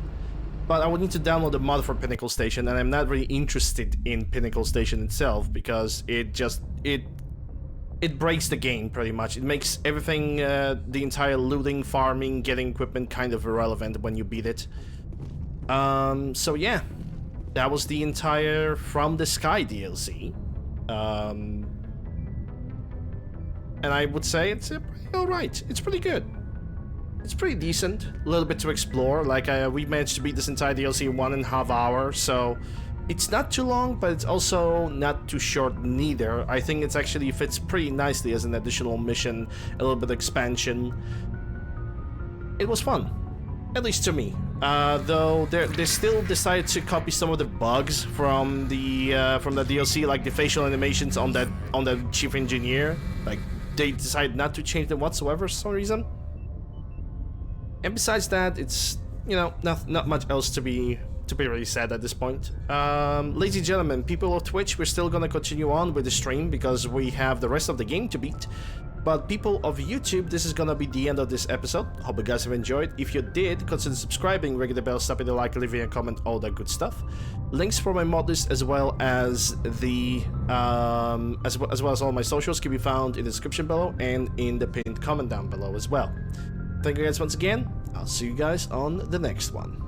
Speaker 1: but I would need to download the mod for Pinnacle Station, and I'm not really interested in Pinnacle Station itself because it breaks the game pretty much. It makes everything, the entire looting, farming, getting equipment kind of irrelevant when you beat it. So yeah, that was the entire From the Sky DLC. And I would say it's alright. It's pretty good. It's pretty decent. A little bit to explore. Like, we managed to beat this entire DLC in 1.5 hours, so it's not too long, but it's also not too short neither. I think it's actually fits pretty nicely as an additional mission, a little bit of expansion. It was fun, at least to me. Though they still decided to copy some of the bugs from the DLC, like the facial animations on that chief engineer. Like, they decided not to change them whatsoever for some reason. And besides that, it's, you know, not much else to be really said at this point. Ladies and gentlemen, people of Twitch, we're still gonna continue on with the stream because we have the rest of the game to beat. But people of YouTube, this is gonna be the end of this episode. Hope you guys have enjoyed. If you did, consider subscribing, ring the bell, stopping the like, leaving a comment, all that good stuff. Links for my mod list as well as the as well as all my socials can be found in the description below and in the pinned comment down below as well. Thank you guys once again. I'll see you guys on the next one.